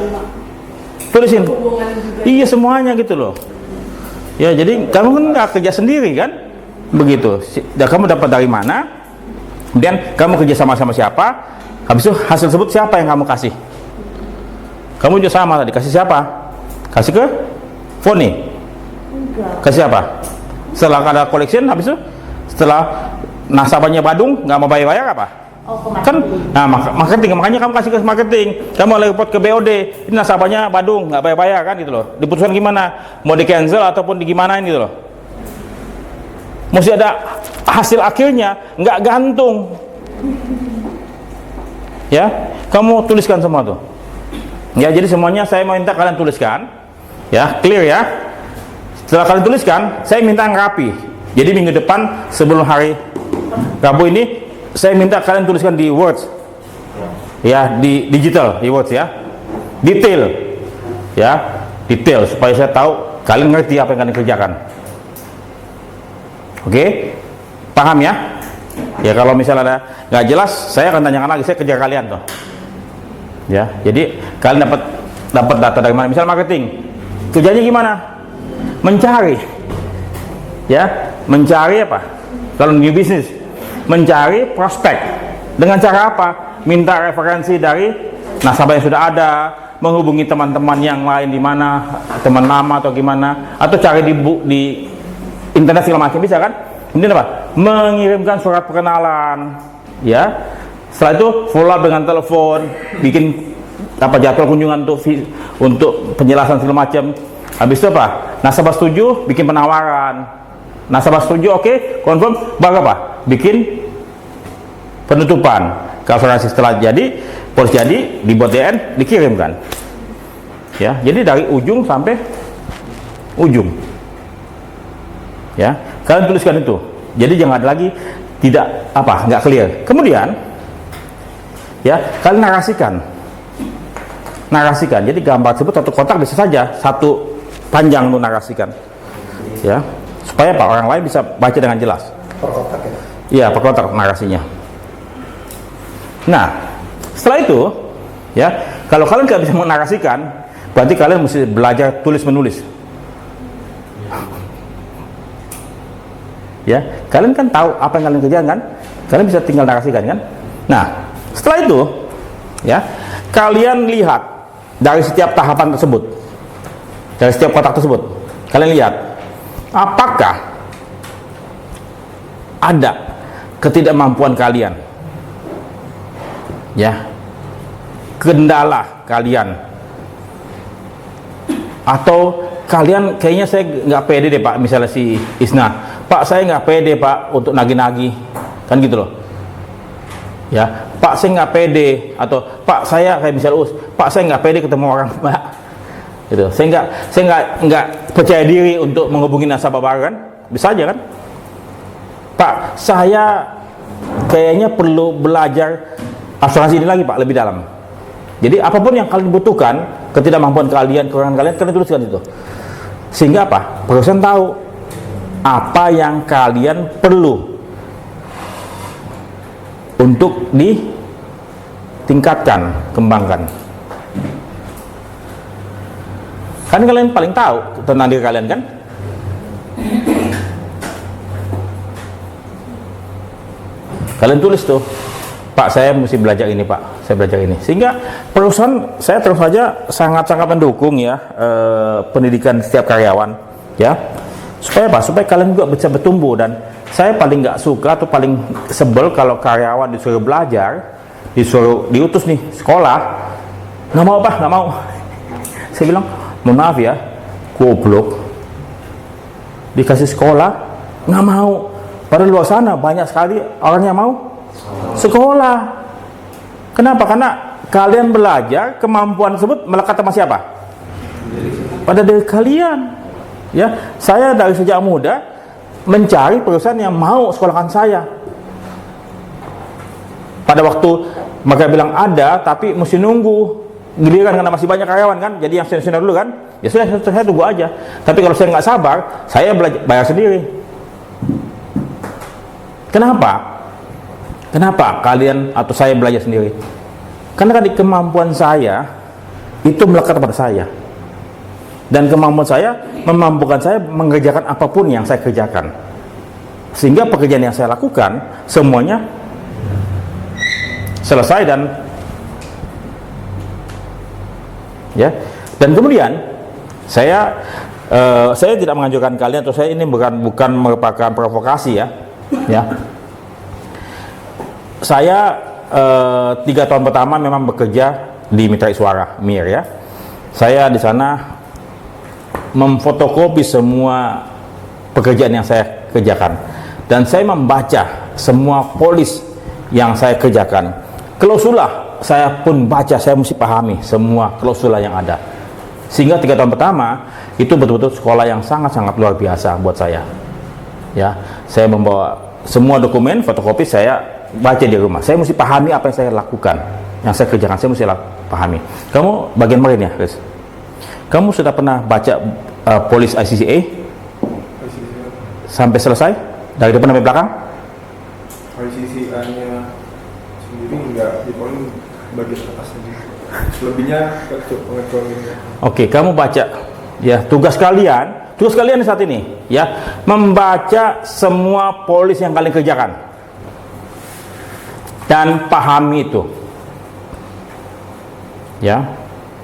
Tulisin. Hubungan juga. Iya, semuanya gitu loh. Ya, jadi kamu kan nggak kerja sendiri kan? Begitu. Dan kamu dapat dari mana? Kemudian kamu kerja sama siapa? Habis itu hasil tersebut siapa yang kamu kasih? Kamu juga sama tadi, kasih siapa? Kasih ke Foni? Kasih siapa? Setelah ada collection, habis itu setelah nasabahnya Badung nggak mau bayar apa? Kan, marketing, makanya kamu kasih ke marketing. Kamu report ke BOD, ini nasabahnya Badung nggak bayar kan gitu loh. Diputuskan gimana? Mau di cancel ataupun di gimanain gitu loh. Mesti ada hasil akhirnya, nggak gantung. Ya, kamu tuliskan semua tuh. Ya, jadi semuanya saya mau minta kalian tuliskan. Ya, clear ya. Setelah kalian tuliskan, saya minta yang rapi. Jadi minggu depan sebelum hari Rabu ini, saya minta kalian tuliskan di Word. Ya, di digital, di Word ya. Detail. Ya, detail supaya saya tahu kalian ngerti apa yang kalian kerjakan. Oke? Paham ya? Ya, kalau misalnya ada nggak jelas, saya akan tanyakan lagi, saya kejar kalian tuh. Ya, jadi kalian dapat data dari mana? Misal marketing, kerjanya gimana? Mencari, ya, mencari apa? Kalau new business, mencari prospek. Dengan cara apa? Minta referensi dari nasabah yang sudah ada, menghubungi teman-teman yang lain di mana, teman lama atau gimana, atau cari di internet segala macam bisa kan? Kemudian apa? Mengirimkan surat perkenalan, ya. Setelah itu follow up dengan telepon, bikin jadwal kunjungan untuk penjelasan segala macam. Habis itu apa? Nasabah setuju, bikin penawaran. Nasabah setuju, oke, confirm, baru apa? Bikin penutupan. Kalau asuransi setelah jadi, polis jadi, dibuat DN, dikirimkan. Ya, jadi dari ujung sampai ujung. Ya, kalian tuliskan itu. Jadi jangan ada lagi nggak clear. Kemudian, ya, kalian narasikan. Jadi gambar tersebut satu kotak bisa saja satu panjang lu narasikan. Ya, supaya orang lain bisa baca dengan jelas. Per kotak ya? Iya, per kotak narasinya. Nah, setelah itu, ya, kalau kalian tidak bisa menarasikan, berarti kalian mesti belajar tulis menulis. Ya, kalian kan tahu apa yang kalian kerjakan kan? Kalian bisa tinggal narasikan kan? Nah, setelah itu, ya, kalian lihat dari setiap tahapan tersebut, dari setiap kotak tersebut, kalian lihat apakah ada ketidakmampuan kalian, ya, kendala kalian, atau kalian kayaknya saya nggak pede deh Pak, misalnya si Isna, Pak saya nggak pede Pak untuk nagih-nagih, kan gitu loh, ya, Pak saya nggak pede, atau Pak saya kayak misalnya Pak saya nggak pede ketemu orang Pak, gitu, saya nggak percaya diri untuk menghubungi nasabah baru, kan, bisa aja kan, Pak saya kayaknya perlu belajar asuransi ini lagi Pak lebih dalam. Jadi apapun yang kalian butuhkan, ketidakmampuan kalian, kekurangan kalian tuliskan itu. Sehingga apa? Perusahaan tahu apa yang kalian perlu untuk ditingkatkan, kembangkan. Kan kalian paling tahu tentang diri kalian kan? Kalian tulis tuh, Pak saya mesti belajar ini Pak, saya belajar ini. Sehingga perusahaan saya terus saja sangat-sangat mendukung ya pendidikan setiap karyawan, ya, supaya apa? Supaya kalian juga bisa bertumbuh. Dan saya paling nggak suka atau paling sebel kalau karyawan disuruh belajar, disuruh diutus nih sekolah, nggak mau Pak, nggak mau. Saya bilang, mohon maaf ya, goblok, dikasih sekolah nggak mau. Pada luar sana banyak sekali orang yang mau sekolah. Kenapa? Karena kalian belajar, kemampuan tersebut melekat sama siapa? Pada diri kalian. Ya, saya dari sejak muda mencari perusahaan yang mau sekolahkan saya. Pada waktu mereka bilang ada, tapi mesti nunggu giliran karena masih banyak karyawan kan. Jadi yang senior dulu kan, ya sudah saya tunggu aja. Tapi kalau saya nggak sabar, saya bayar sendiri. Kenapa kalian atau saya belajar sendiri? Karena tadi kemampuan saya itu melekat pada saya, dan kemampuan saya memampukan saya mengerjakan apapun yang saya kerjakan, sehingga pekerjaan yang saya lakukan semuanya selesai dan kemudian saya tidak menganjurkan kalian, atau saya ini bukan merupakan provokasi ya. Saya 3 tahun pertama memang bekerja di Mitra Iswara MIR ya. Saya di sana memfotokopi semua pekerjaan yang saya kerjakan, dan saya membaca semua polis yang saya kerjakan. Klausula saya pun baca, saya mesti pahami semua klausula yang ada. Sehingga 3 tahun pertama itu betul-betul sekolah yang sangat-sangat luar biasa buat saya. Ya, saya membawa semua dokumen fotokopi, saya baca di rumah. Saya mesti pahami apa yang saya lakukan, yang saya kerjakan, saya mesti pahami. Kamu bagian marin ya, Chris? Kamu sudah pernah baca polis ICCA sampai selesai dari depan sampai belakang? ICCA-nya sendiri enggak, di poin bagian atas sendiri. Selebihnya ke pengetahuannya. Oke, kamu baca ya. Tugas kalian saat ini ya, membaca semua polis yang kalian kerjakan dan pahami itu ya.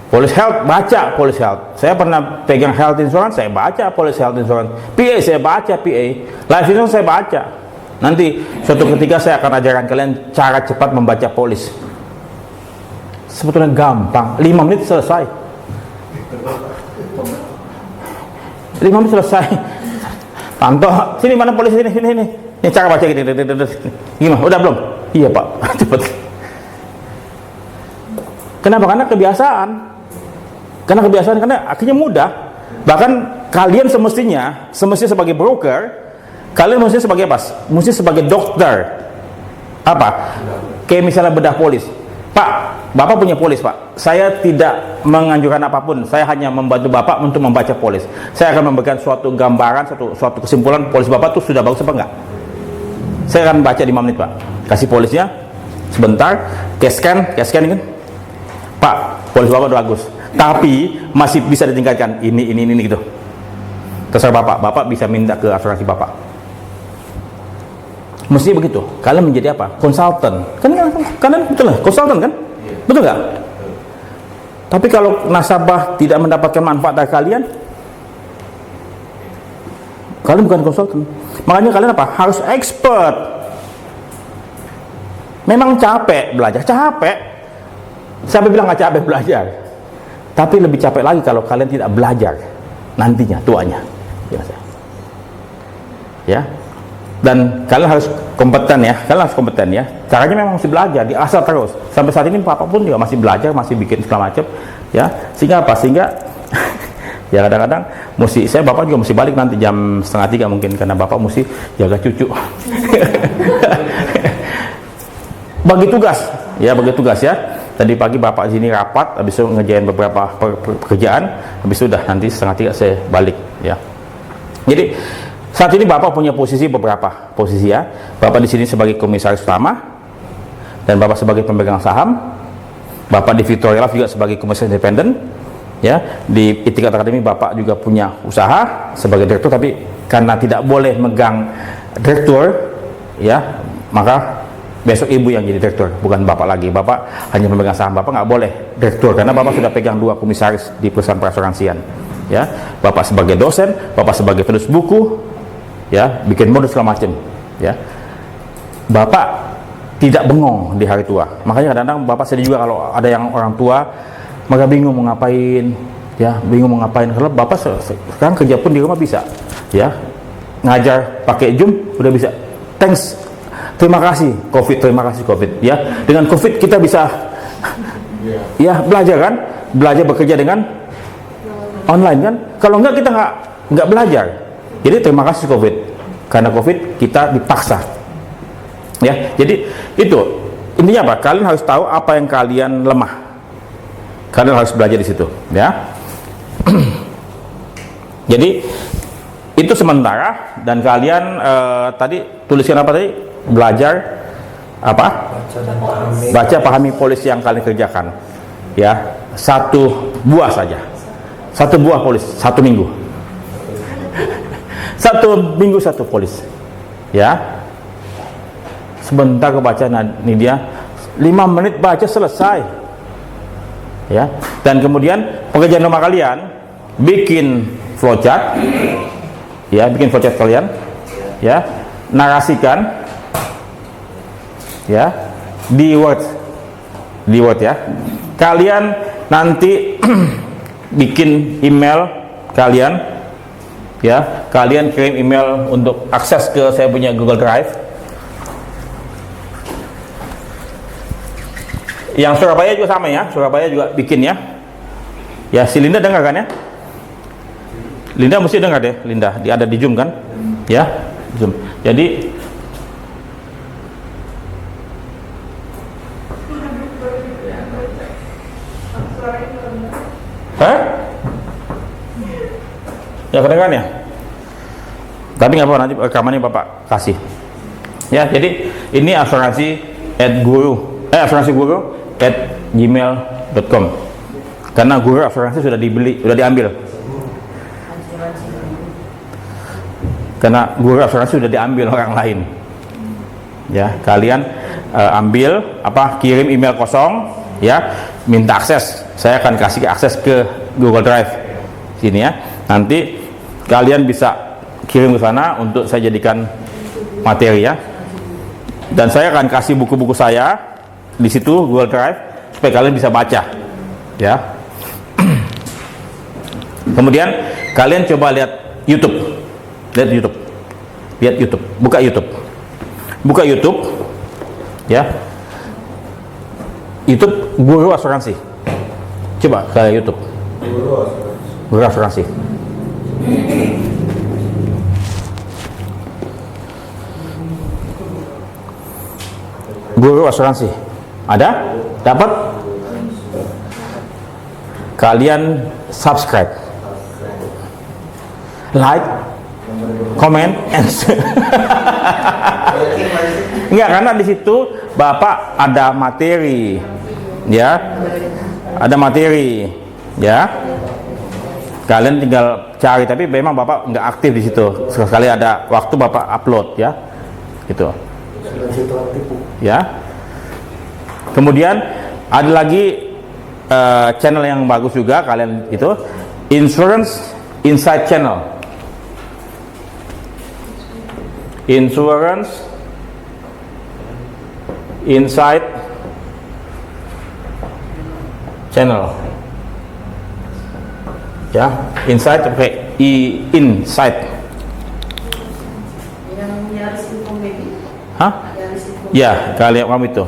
Polis health, baca polis health. Saya pernah pegang health insurance, saya baca polis health insurance. PA saya baca PA. Life insurance saya baca. Nanti suatu ketika saya akan ajarkan kalian cara cepat membaca polis. Sebetulnya gampang, 5 menit selesai. 5 menit selesai. Tanto, sini mana polisi ini. Ini cara baca gini. Gimana? Udah belum? Iya Pak. Cepet. Kenapa? Karena kebiasaan. Karena akhirnya mudah. Bahkan kalian semestinya sebagai broker, kalian mestinya sebagai apa? Mesti sebagai dokter. Apa? Kayak misalnya bedah polis. Pak, Bapak punya polis Pak. Saya tidak menganjurkan apapun. Saya hanya membantu Bapak untuk membaca polis. Saya akan memberikan suatu gambaran, suatu kesimpulan polis Bapak itu sudah bagus apa enggak. Saya akan baca 5 menit Pak. Kasih polisnya sebentar, case scan kan. Pak, polis Bapak udah bagus. Tapi masih bisa ditingkatkan ini gitu. Terserah Bapak bisa minta ke asuransi Bapak. Mestinya begitu. Kalian menjadi apa? Konsultan. Kan betul lah, konsultan kan? Betul nggak? Tapi kalau nasabah tidak mendapatkan manfaat dari kalian bukan konsultan. Makanya kalian apa? Harus expert. Memang capek belajar, capek. Siapa bilang nggak capek belajar? Tapi lebih capek lagi kalau kalian tidak belajar nantinya, tuanya. Ya. Dan kalian harus kompeten ya. Caranya memang mesti belajar, diasah terus. Sampai saat ini Bapak pun juga masih belajar, masih bikin segala macam, ya. Sehingga apa? Ya kadang-kadang Bapak juga mesti balik nanti jam 2:30 mungkin, karena Bapak mesti jaga cucu. Bagi tugas ya. Tadi pagi Bapak sini rapat, habis itu ngerjain beberapa pekerjaan, habis itu udah nanti 2:30 saya balik ya. Jadi saat ini Bapak punya beberapa posisi ya. Bapak di sini sebagai komisaris utama, dan Bapak sebagai pemegang saham. Bapak di Victoria Life juga sebagai komisaris independen. Ya, di Itikat Academy Bapak juga punya usaha sebagai direktur, tapi karena tidak boleh megang direktur, ya, maka besok ibu yang jadi direktur, bukan Bapak lagi. Bapak hanya pemegang saham, Bapak nggak boleh direktur karena Bapak sudah pegang 2 komisaris di perusahaan perasuransian. Ya, Bapak sebagai dosen, Bapak sebagai penulis buku, ya, bikin modus segala macam, ya. Bapak tidak bengong di hari tua. Makanya kadang-kadang Bapak sedih juga kalau ada yang orang tua maka bingung mau ngapain, ya, kalau Bapak sekarang kerja pun di rumah bisa, ya, ngajar pakai Zoom udah bisa. Terima kasih COVID, ya. Dengan COVID kita bisa, ya, belajar bekerja dengan online kan. Kalau enggak kita nggak belajar. Jadi terima kasih COVID, karena COVID kita dipaksa, ya. Jadi itu intinya apa? Kalian harus tahu apa yang kalian lemah. Kalian harus belajar di situ, ya. Jadi itu sementara, dan kalian tadi tuliskan apa tadi? Belajar apa? Baca, pahami polis yang kalian kerjakan, ya. 1 buah saja, 1 buah polis 1 minggu. 1 minggu 1 polis, ya. Sebentar kebaca, ini dia 5 menit baca selesai. Ya, dan kemudian pekerjaan rumah kalian bikin flowchart, ya, kalian, ya, narasikan, ya, di Word ya. Kalian nanti bikin email kalian, ya, kalian kirim email untuk akses ke saya punya Google Drive. Yang Surabaya juga sama ya, Surabaya juga bikin ya. Ya, si Linda dengar kan ya? Linda mesti dengar deh, Linda. Dia ada di Zoom kan? Ya, Zoom. Jadi ya kedengaran ya? Tapi nggak apa-apa, nanti rekamannya Bapak kasih. Ya, jadi ini asuransi @gmail.com. Karena guru asuransi sudah diambil. Karena guru asuransi sudah diambil orang lain. Ya, kalian ambil kirim email kosong, ya, minta akses. Saya akan kasih akses ke Google Drive sini ya. Nanti kalian bisa kirim ke sana untuk saya jadikan materi ya. Dan saya akan kasih buku-buku saya di situ Google Drive supaya kalian bisa baca, ya. Kemudian kalian coba lihat YouTube. Lihat YouTube. Lihat YouTube. Buka YouTube. Buka YouTube. Ya. YouTube guru asuransi. Coba ke YouTube. Guru asuransi. Guru asuransi. Ada? Dapat? Kalian subscribe, like, comment, and enggak, karena di situ Bapak ada materi, ya, ada materi, ya. Kalian tinggal cari, tapi memang Bapak nggak aktif di situ. Sekali ada waktu Bapak upload, ya, gitu, ya. Kemudian ada lagi channel yang bagus juga kalian itu, Insurance Insight Channel. Insurance Insight Channel. Ya, Insight pakai Insight. Yang nyaris info baby. Hah? Ya, kalian kamu itu.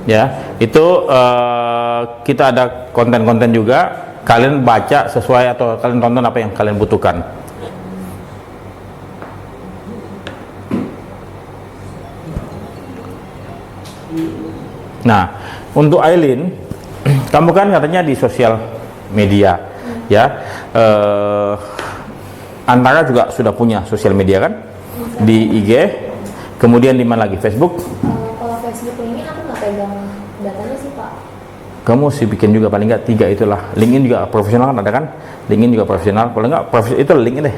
Ya, itu kita ada konten-konten juga. Kalian baca sesuai atau kalian tonton apa yang kalian butuhkan. Nah, untuk Aileen, kamu kan katanya di sosial media, ya. Antara juga sudah punya sosial media kan, di IG, kemudian di mana lagi, Facebook. Kalau Facebook ini aku nggak pegang datanya sih Pak. Kamu sih bikin juga paling nggak 3 itulah. LinkedIn juga profesional kan ada kan? LinkedIn juga profesional. Kalau nggak itu LinkedIn deh,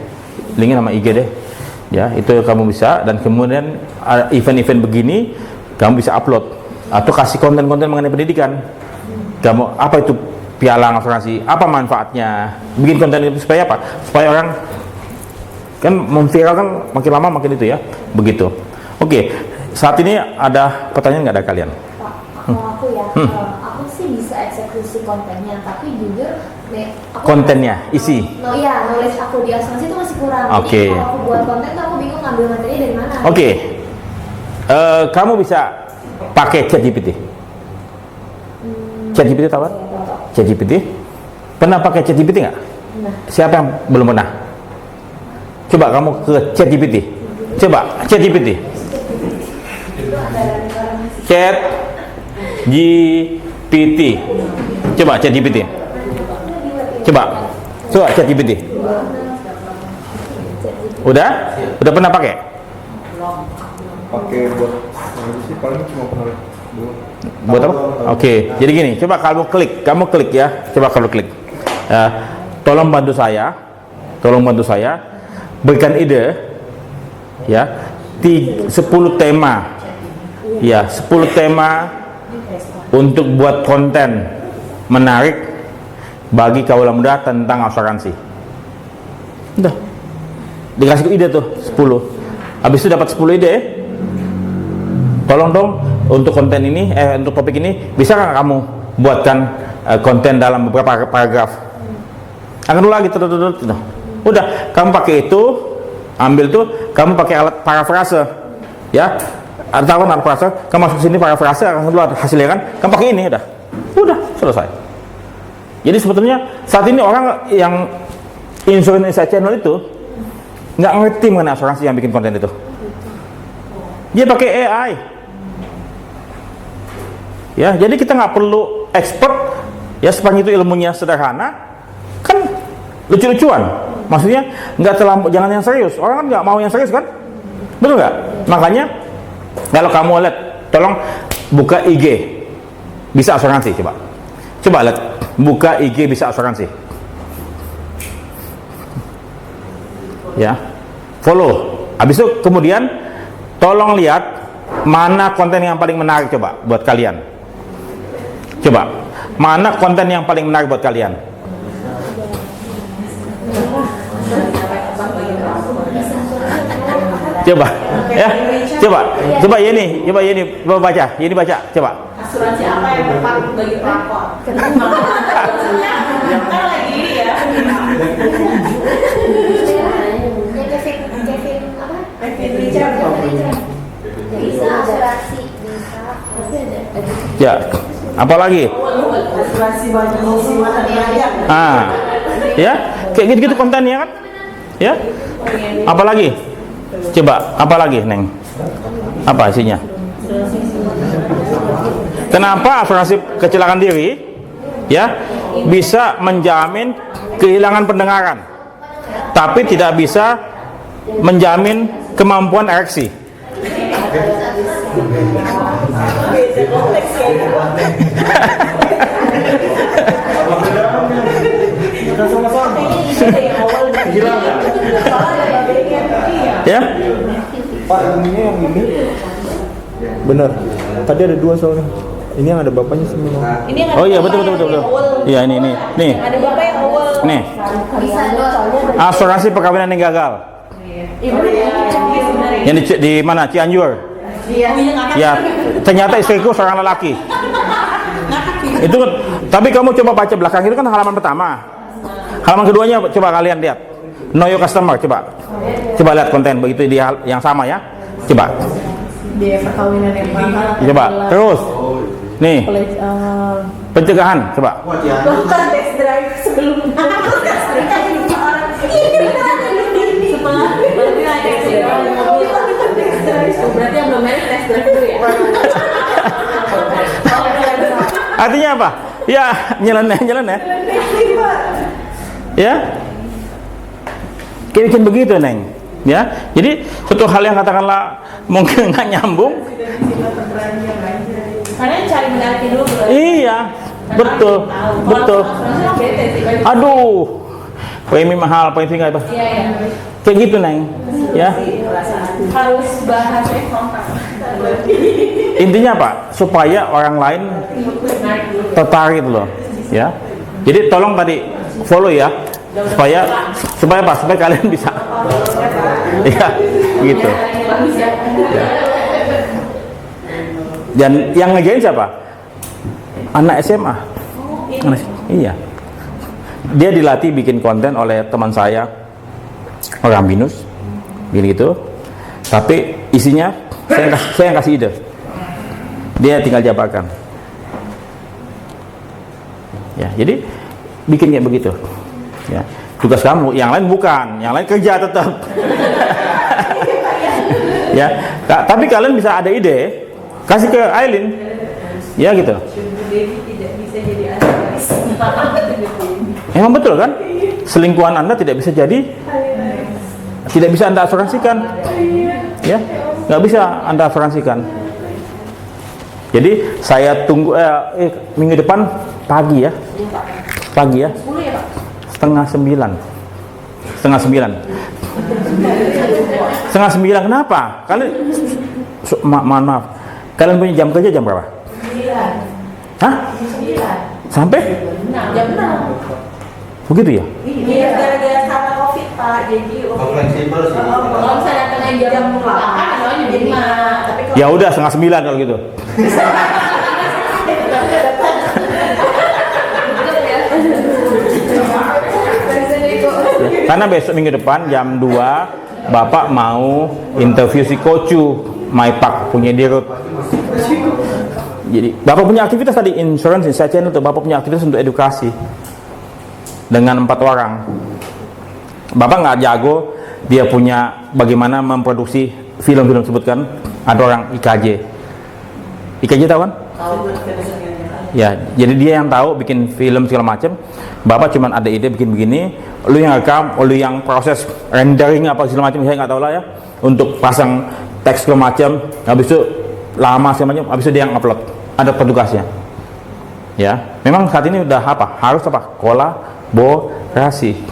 LinkedIn sama IG deh. Ya, itu kamu bisa. Dan kemudian event-event begini kamu bisa upload atau kasih konten-konten mengenai pendidikan. Kamu apa itu piala asuransi? Apa manfaatnya? Bikin konten itu supaya apa? Supaya orang kan memviralkan makin lama makin itu ya. Begitu. Oke. Saat ini ada pertanyaan nggak ada kalian? Pak, kalau aku ya, aku sih bisa eksekusi kontennya, tapi jujur, aku Kontennya, isi. Knowledge aku di asuransi itu masih kurang. Oke. Jadi kalau aku buat konten tuh aku bingung ngambil materinya dari mana. Oke. Kamu bisa pakai ChatGPT. ChatGPT tahu kan? ChatGPT. Pernah pakai ChatGPT nggak? Nah, Siapa yang belum pernah? Coba kamu ke ChatGPT. Coba ChatGPT. ChatGPT. Coba ChatGPT. Coba ChatGPT. Udah? Udah pernah pakai? Pakai buat sih paling cuma pernah doang. Buat apa? Oke. Jadi gini, coba kamu klik ya. Coba kamu klik. Tolong bantu saya. Berikan ide ya. 10 tema. Ya, 10 tema untuk buat konten menarik bagi kaula muda tentang asuransi. Udah. Dikasih ide tuh 10. Habis itu dapat 10 ide. Tolong dong untuk konten ini, untuk topik ini, bisa nggak kamu buatkan konten dalam beberapa paragraf? Akan lagi gitu. Udah, kamu pakai itu, ambil tuh, kamu pakai alat parafrase, ya. Atau alat parafrase, kamu masuk sini parafrase, akan keluar hasilnya kan? Kamu pakai ini, udah selesai. Jadi sebetulnya saat ini orang yang Insurance Insight Channel itu nggak ngerti mengenai asuransi yang bikin konten itu. Dia pakai AI. Ya, jadi kita nggak perlu expert ya, sepanjang itu ilmunya sederhana, kan lucu-lucuan. Maksudnya nggak terlalu, jangan yang serius. Orang kan nggak mau yang serius kan, betul nggak? Makanya kalau kamu lihat, tolong buka IG bisa asuransi, coba lihat, buka IG bisa asuransi. Ya, follow. Habis itu kemudian tolong lihat mana konten yang paling menarik, coba buat kalian. Coba, mana konten yang paling menarik buat kalian? Coba, ya, coba ini, coba baca, ini baca, coba. Asuransi apa yang tepat bagi pelakor? Kan lagi ini ya. Kevin apa? Kevin Richard. Bisa asuransi, bisa. Ya, apa lagi? Asuransi bagi si mata pelajar. Ya, kayak gitu-gitu kontennya kan? Ya, apa lagi? Coba, apa lagi, Neng? Apa isinya? Kenapa asuransi kecelakaan diri ya bisa menjamin kehilangan pendengaran, tapi tidak bisa menjamin kemampuan ereksi? Ya, Pak, ini yang ini benar. Tadi ada dua soalnya. Ini yang ada bapaknya semua. Ini yang oh iya betul. Iya ini nih. ada bapak yang awal. Nih, Bisa dong. asuransi perkawinan yang gagal. Yang di mana? Cianjur. Ya, ternyata istriku seorang lelaki. Itu, tapi kamu coba baca belakang itu kan halaman pertama. Halaman keduanya coba kalian lihat. Know your customer, coba lihat konten begitu di yang sama ya. Coba. Dia perkawinan yang mahal. Coba terus. Nih. Pencegahan, coba. Bukan test drive sebelumnya. Test drive orang setelah berarti naik test drive mobil. Berarti yang belum naik test drive dulu ya. Artinya apa? Ya, nyeleneh. Ya. Kayak bikin begitu, Neng. Ya. Jadi suatu hal yang katakanlah mungkin nggak nyambung. Karena cari menariknya dulu. Iya, betul. Aduh, premi mahal, premi nggak apa? Iya. Kayak gitu, Neng. Ya. Harus bahasnya kontak. Intinya apa? Supaya orang lain tertarik loh, ya. Jadi tolong tadi follow ya, supaya apa? Supaya kalian bisa, ya, gitu. Ya. Dan yang ngejain siapa? Anak SMA. Iya. Dia dilatih bikin konten oleh teman saya, orang binus, gini gitu. Tapi isinya saya yang kasih ide. Dia tinggal jabarkan. Ya, jadi bikin kayak begitu. Ya, tugas kamu, yang lain bukan, yang lain kerja tetap. Ya, tapi kalian bisa ada ide, kasih ke Aileen. Ya gitu. Emang betul kan? Selingkuhan Anda tidak bisa Anda asuransikan. Ya, nggak bisa Anda asuransikan. Jadi saya tunggu minggu depan pagi ya. 8:30. 8:30. Kenapa? Kalian maaf. Kalian punya jam kerja jam berapa? 9. Hah? 9. Sampai? Jam 6. Begitu ya? Iya, gara-gara karena Covid, Pak. Jadi fleksibel sih. kalau saya datang jam 8, jam 5. Tapi Ya udah 8:30 kalau gitu. Karena besok minggu depan jam 2 Bapak mau interview si Kocu Maipak punya dirut. Jadi Bapak punya aktivitas tadi insurance insight channel tuh, Bapak punya aktivitas untuk edukasi dengan 4 orang. Bapak nggak jago, dia punya bagaimana memproduksi film-film sebutkan. Ada orang IKJ tahu kan? Ya, jadi dia yang tahu bikin film segala macam. Bapak cuman ada ide bikin begini, lu yang rekam, lu yang proses rendering apa segala macam, saya nggak tahu lah ya. Untuk pasang teks segala macam, habis itu lama segala macam, habis itu dia yang upload. Ada petugasnya. Ya, memang saat ini udah apa? Harus apa? Kolaborasi.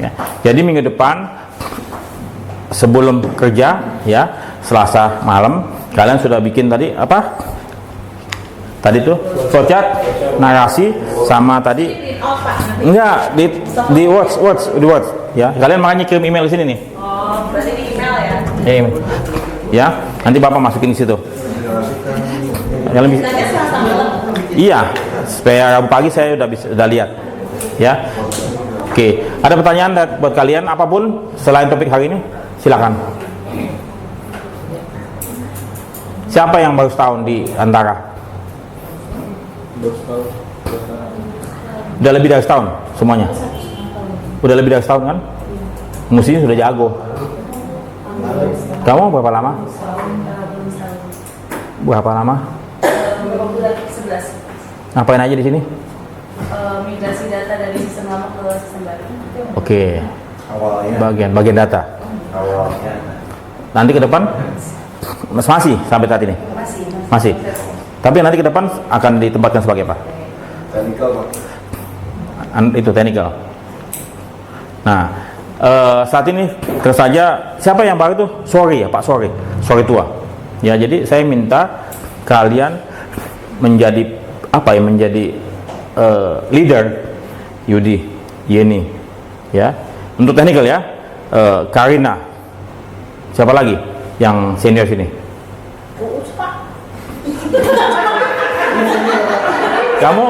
Ya, jadi minggu depan sebelum kerja ya, Selasa malam kalian sudah bikin tadi apa? Tadi tuh flowchart, narasi sama tadi enggak di words ya. Kalian makanya kirim email ke sini nih. berarti di email ya. Ya, nanti Bapak masukin di situ. Yang lebih Nanya Selasa malam. iya, supaya Rabu pagi saya udah lihat. Ya. Oke, ada pertanyaan buat kalian apapun selain topik hari ini? Silakan. Siapa yang baru setahun di antara? Udah lebih dari setahun semuanya? Udah lebih dari setahun kan? Musinya sudah jago. Kamu berapa lama? Berapa lama? Bulan 11. Ngapain aja di sini? Migrasi data dari sistem lama ke sistem baru. Oke, Awalnya. bagian data. Awalnya. Nanti ke depan masih sampai saat ini? Masih. Tapi nanti ke depan akan ditempatkan sebagai apa? Technical, Pak. Itu technical. Nah, saat ini terus saja siapa yang baru itu? Sorry ya Pak, sorry tua. Ya, jadi saya minta kalian menjadi apa ya? Menjadi leader. Yudi, Yeni, ya. Untuk technical ya, Karina. Siapa lagi yang senior sini? Kamu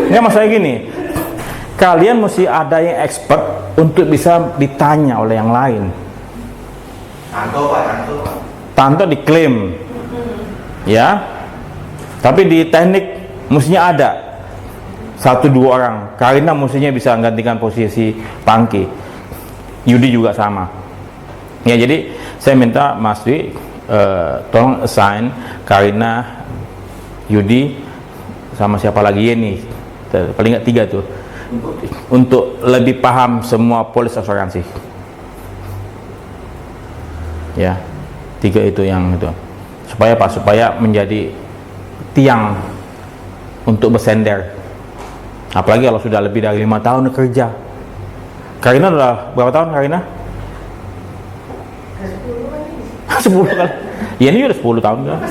ya masalah gini, kalian mesti ada yang expert untuk bisa ditanya oleh yang lain. Tanto, Pak. Tanto diklaim, ya. Tapi di teknik mestinya ada 1-2 orang. Karina mestinya bisa menggantikan posisi Pangki. Yudi juga sama. Ya, jadi saya minta Mas Dwi tolong assign Karina, Yudi, sama siapa lagi ini, paling nggak 3 tuh, untuk lebih paham semua polis asuransi. Ya, 3 itu yang itu. Supaya apa? Supaya menjadi tiang untuk bersender. Apalagi kalau sudah lebih dari 5 tahun kerja. Karina udah berapa tahun Karina? 10 kali. Ya ini udah 10 tahun kan?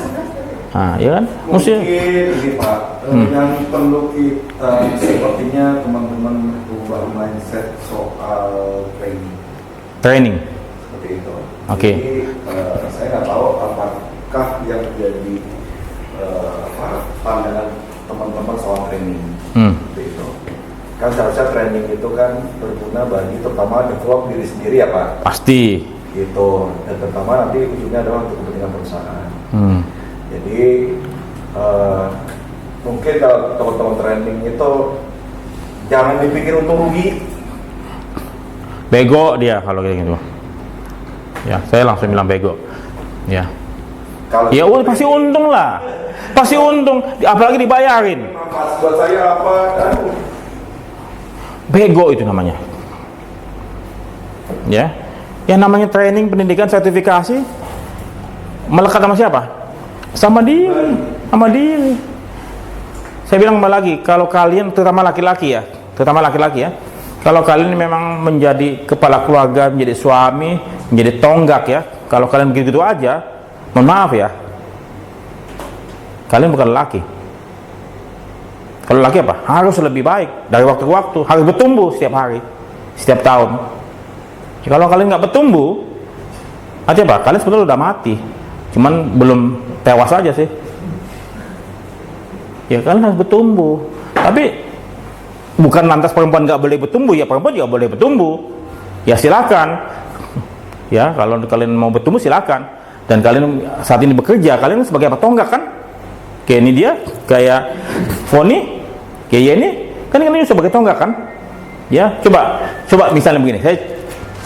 Nah, ya kan? Mungkin ini Pak, yang perlu kita sepertinya teman-teman ubah mindset soal training. Seperti itu. Oke. Jadi saya nggak tahu apakah yang jadi pandangan teman-teman soal training. Seperti itu. Kan seharusnya training itu kan berguna bagi terutama develop diri sendiri ya Pak. Pasti. Gitu. Dan terutama nanti ujungnya adalah untuk kepentingan perusahaan. Jadi mungkin kalau teman-teman training itu jangan dipikir untung rugi. Bego dia kalau kayak gitu. Ya, saya langsung bilang bego. Ya. Kalau Ya pasti untung lah. Pasti untung, apalagi dibayarin. manfaat buat saya apa? Bego itu namanya. Ya. Yang namanya training, pendidikan, sertifikasi melekat sama siapa? Sama diri, sama diri. Saya bilang lagi, kalau kalian terutama laki-laki ya, kalau kalian memang menjadi kepala keluarga, menjadi suami, menjadi tonggak ya, kalau kalian begitu aja, mohon maaf ya, kalian bukan laki. Kalau laki apa? Harus lebih baik dari waktu ke waktu, harus bertumbuh setiap hari, setiap tahun. Ya, kalau kalian nggak bertumbuh, artinya apa? Kalian sebetulnya udah mati, cuman belum tewas aja sih. Ya kalian harus bertumbuh. Tapi bukan lantas perempuan nggak boleh bertumbuh, ya perempuan juga boleh bertumbuh. Ya silakan. Ya kalau kalian mau bertumbuh silakan. Dan kalian saat ini bekerja, kalian sebagai apa? Tonggak kan? Kayak ini dia, kayak Foni, kayak ini, kan kalian sebagai tonggak kan? Ya coba misalnya begini, saya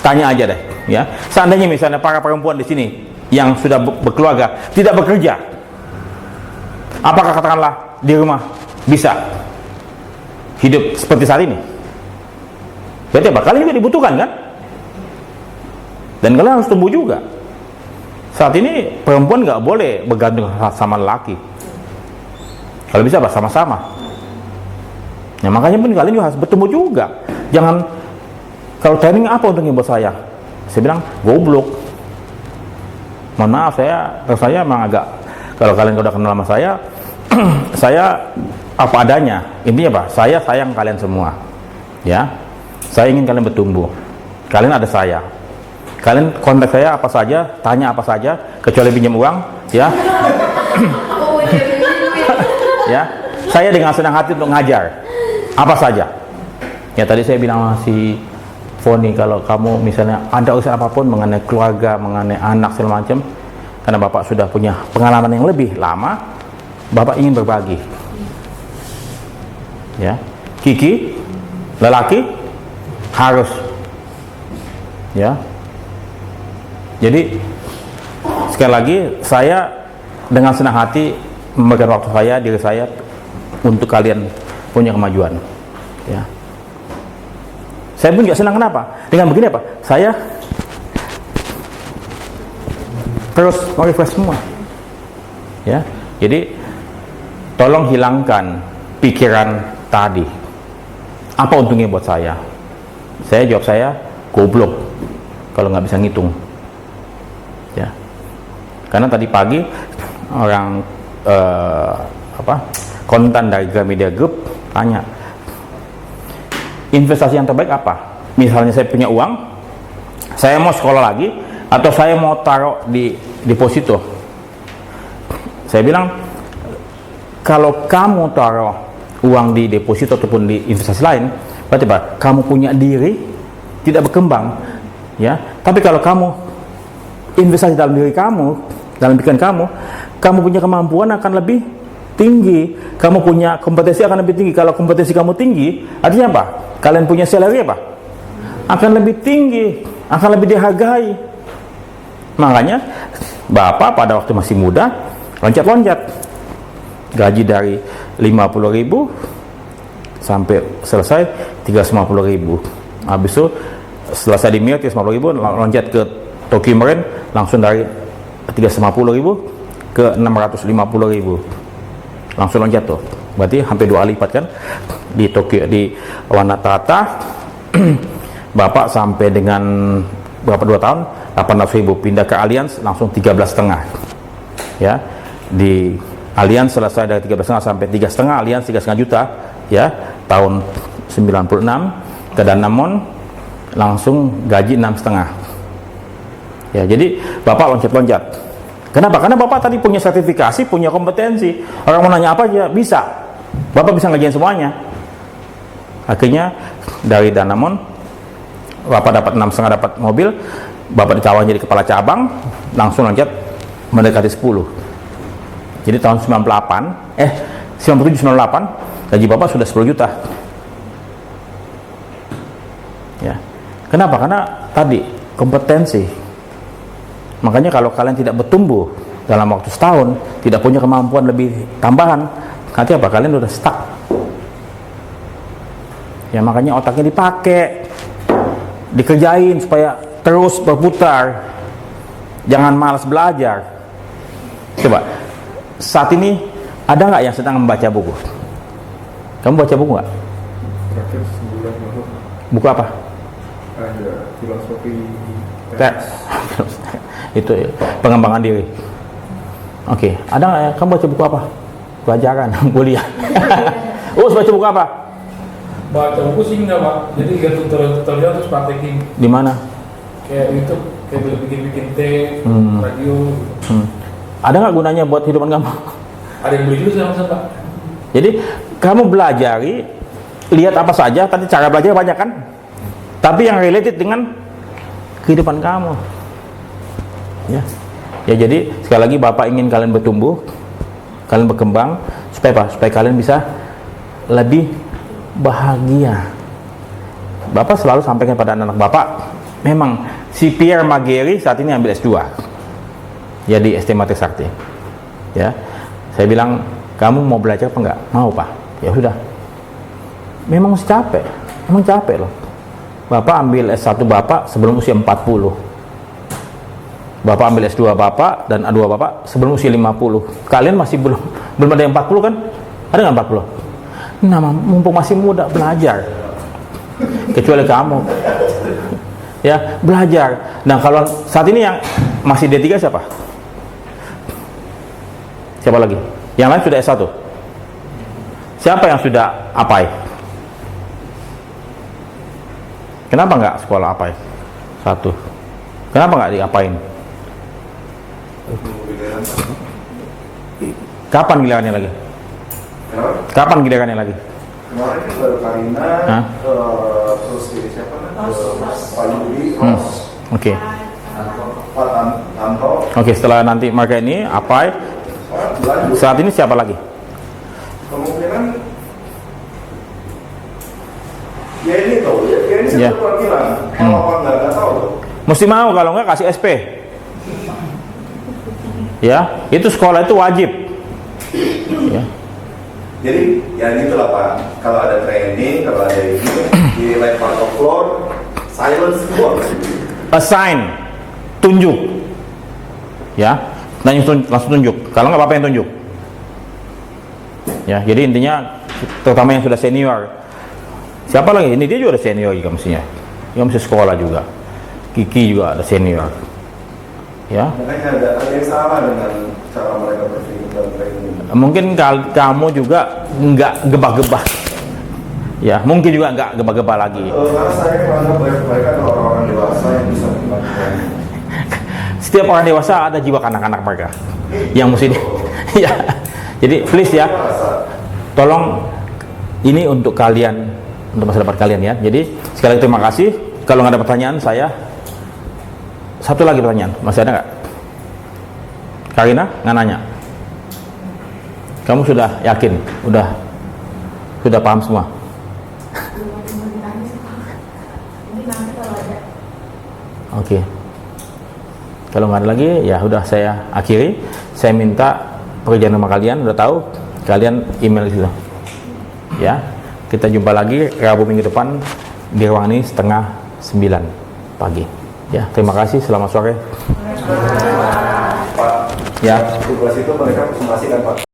tanya aja deh. Ya seandainya misalnya para perempuan di sini yang sudah berkeluarga tidak bekerja, apakah katakanlah di rumah bisa hidup seperti saat ini? Berarti apa? Kalian juga dibutuhkan kan? Dan kalian harus tumbuh juga. Saat ini perempuan nggak boleh bergantung sama laki. Kalau bisa apa? Sama-sama. Ya makanya pun kalian juga harus bertumbuh juga. Jangan, kalau training apa untungnya buat saya? Saya bilang goblok. mohon maaf, saya emang agak, kalau kalian udah kenal sama saya, saya apa adanya. Intinya apa? Saya sayang kalian semua, ya. Saya ingin kalian bertumbuh. Kalian ada saya. Kalian kontak saya apa saja, tanya apa saja, kecuali pinjam uang, ya. Ya, saya dengan senang hati untuk ngajar apa saja. Ya tadi saya bilang sama si Foni, kalau kamu misalnya ada urusan apapun mengenai keluarga, mengenai anak segala macam, karena Bapak sudah punya pengalaman yang lebih lama, Bapak ingin berbagi. Ya, Kiki, lelaki harus, ya. Jadi sekali lagi saya dengan senang hati memberikan waktu saya, diri saya untuk kalian punya kemajuan, ya. Saya pun juga senang, kenapa? Dengan begini apa? Saya terus merefresh semua, ya. Jadi tolong hilangkan pikiran tadi. Apa untungnya buat saya? Saya jawab, saya goblok kalau nggak bisa ngitung, ya. Karena tadi pagi orang kontan dari Gramedia Group tanya, investasi yang terbaik apa? Misalnya saya punya uang, saya mau sekolah lagi, atau saya mau taruh di deposito. Saya bilang, kalau kamu taruh uang di deposito ataupun di investasi lain, berarti apa? Kamu punya diri, tidak berkembang, ya. Tapi kalau kamu investasi dalam diri kamu, dalam pikiran kamu punya kemampuan akan lebih tinggi, kamu punya kompetensi akan lebih tinggi. Kalau kompetensi kamu tinggi, artinya apa? Kalian punya salary apa? Akan lebih tinggi, akan lebih dihargai. Makanya Bapak pada waktu masih muda loncat-loncat, gaji dari 50.000 sampai selesai 350.000. Habis itu selesai di Mir 350.000, loncat ke Tokyo Marine, langsung dari 350.000 ke 650.000, langsung loncat tuh. Berarti hampir 2 kali lipat kan. Di Tokyo, di Wanatata Bapak sampai dengan berapa, 2 tahun 800.000, pindah ke Allianz langsung 13,5, ya. Di Allianz selesai dari 13,5 sampai 3,5, Allianz 3,5 juta, ya. Tahun 96 ke Danamon langsung gaji 6,5, ya. Jadi Bapak loncat-loncat. Kenapa? Karena Bapak tadi punya sertifikasi, punya kompetensi. Orang mau nanya apa aja bisa. Bapak bisa ngerjain semuanya. Akhirnya dari Danamon Bapak dapat 6,5, dapat mobil. Bapak ditawarin jadi kepala cabang, langsung loncat mendekati 10. Jadi tahun 97 98 gaji Bapak sudah 10 juta. Ya. Kenapa? Karena tadi kompetensi. Makanya kalau kalian tidak bertumbuh dalam waktu setahun, tidak punya kemampuan lebih tambahan, nanti apa? Kalian udah stuck. Ya, makanya otaknya dipakai, dikerjain supaya terus berputar. Jangan malas belajar. Coba, saat ini ada nggak yang sedang membaca buku? Kamu baca buku nggak? Terakhir sebulan lalu Buku apa? ada filosofi Itu pengembangan diri. Oke, ada nggak ya? Kamu baca buku apa? Pelajaran, kuliah. Baca buku apa? Baca buku sih enggak, Pak. Jadi lihat tutorial terus praktekin. Di mana? Kayak YouTube, kayak bikin teh, radio. Ada nggak gunanya buat hidupan kamu? Ada yang beli dulu sama Pak. Jadi kamu belajari, lihat apa saja. Tadi cara belajar banyak kan? Tapi yang related dengan kehidupan kamu. Ya. Ya, jadi sekali lagi Bapak ingin kalian bertumbuh, kalian berkembang, supaya apa? Supaya kalian bisa lebih bahagia. Bapak selalu sampaikan pada anak-anak Bapak, memang si Pierre Magheri saat ini ambil S2, ya, di STMA Trisakti. Ya, saya bilang, kamu mau belajar apa enggak? Mau, Pak. Ya sudah. Memang masih capek, memang capek loh. Bapak ambil S1 Bapak sebelum usia 40. Bapak ambil S2 Bapak dan A2 Bapak sebelum usia 50. Kalian masih belum ada yang 40 kan? Ada nggak 40? Nah, mumpung masih muda, belajar. Kecuali kamu. Ya, belajar. Nah, kalau saat ini yang masih D3 siapa? Siapa lagi? Yang lain sudah S1. Siapa yang sudah APAI? Kenapa nggak sekolah APAI? 1. Kenapa nggak diapain? Kapan gilirannya lagi? Kapan gilirannya lagi? Kemarin kan baru Karina, Hah? terus ini siapa? Pak Yudi, Oke. Pak Tanto, Oke, setelah nanti mereka ini APAI, lanjut. saat ini siapa lagi? Kemungkinan ya ini tuh, ya ini Ya. satu perwakilan. Kalau apa nggak tahu tuh. Mesti mau, kalau nggak kasih SP. Ya, itu sekolah itu wajib. Ya. Jadi ya itulah Pak. Kalau ada training, kalau ada ini di like part of floor, silence semua. Assign, tunjuk. Ya, langsung tunjuk. Kalau nggak apa-apa yang tunjuk. Ya, jadi intinya terutama yang sudah senior. Siapa lagi? Ini dia juga ada senior juga mestinya. Dia mesti sekolah juga. Kiki juga ada senior. Ya. Makanya ada yang salah dengan cara mereka berpikir dan training. Mungkin kamu juga nggak gebah-gebah. Ya, mungkin juga nggak gebah-gebah lagi. Karena saya menganggap mereka adalah orang-orang dewasa yang bisa melakukan. Setiap orang dewasa ada jiwa kanak-kanak mereka yang mesti ya. Jadi please ya, tolong ini untuk kalian, untuk masa depan kalian ya. Jadi sekali lagi terima kasih. Kalau nggak ada pertanyaan saya, satu lagi pertanyaan, masih ada nggak? Karina nggak nanya. Kamu sudah yakin, sudah paham semua? Oke. Kalau nggak ada lagi, ya udah saya akhiri. Saya minta pekerjaan rumah kalian, udah tahu, kalian email di situ. Ya, kita jumpa lagi Rabu minggu depan di ruangan ini 8:30 pagi. Ya, terima kasih. Selamat sore. Pak, Ya. tugas itu mereka presentasikan Pak.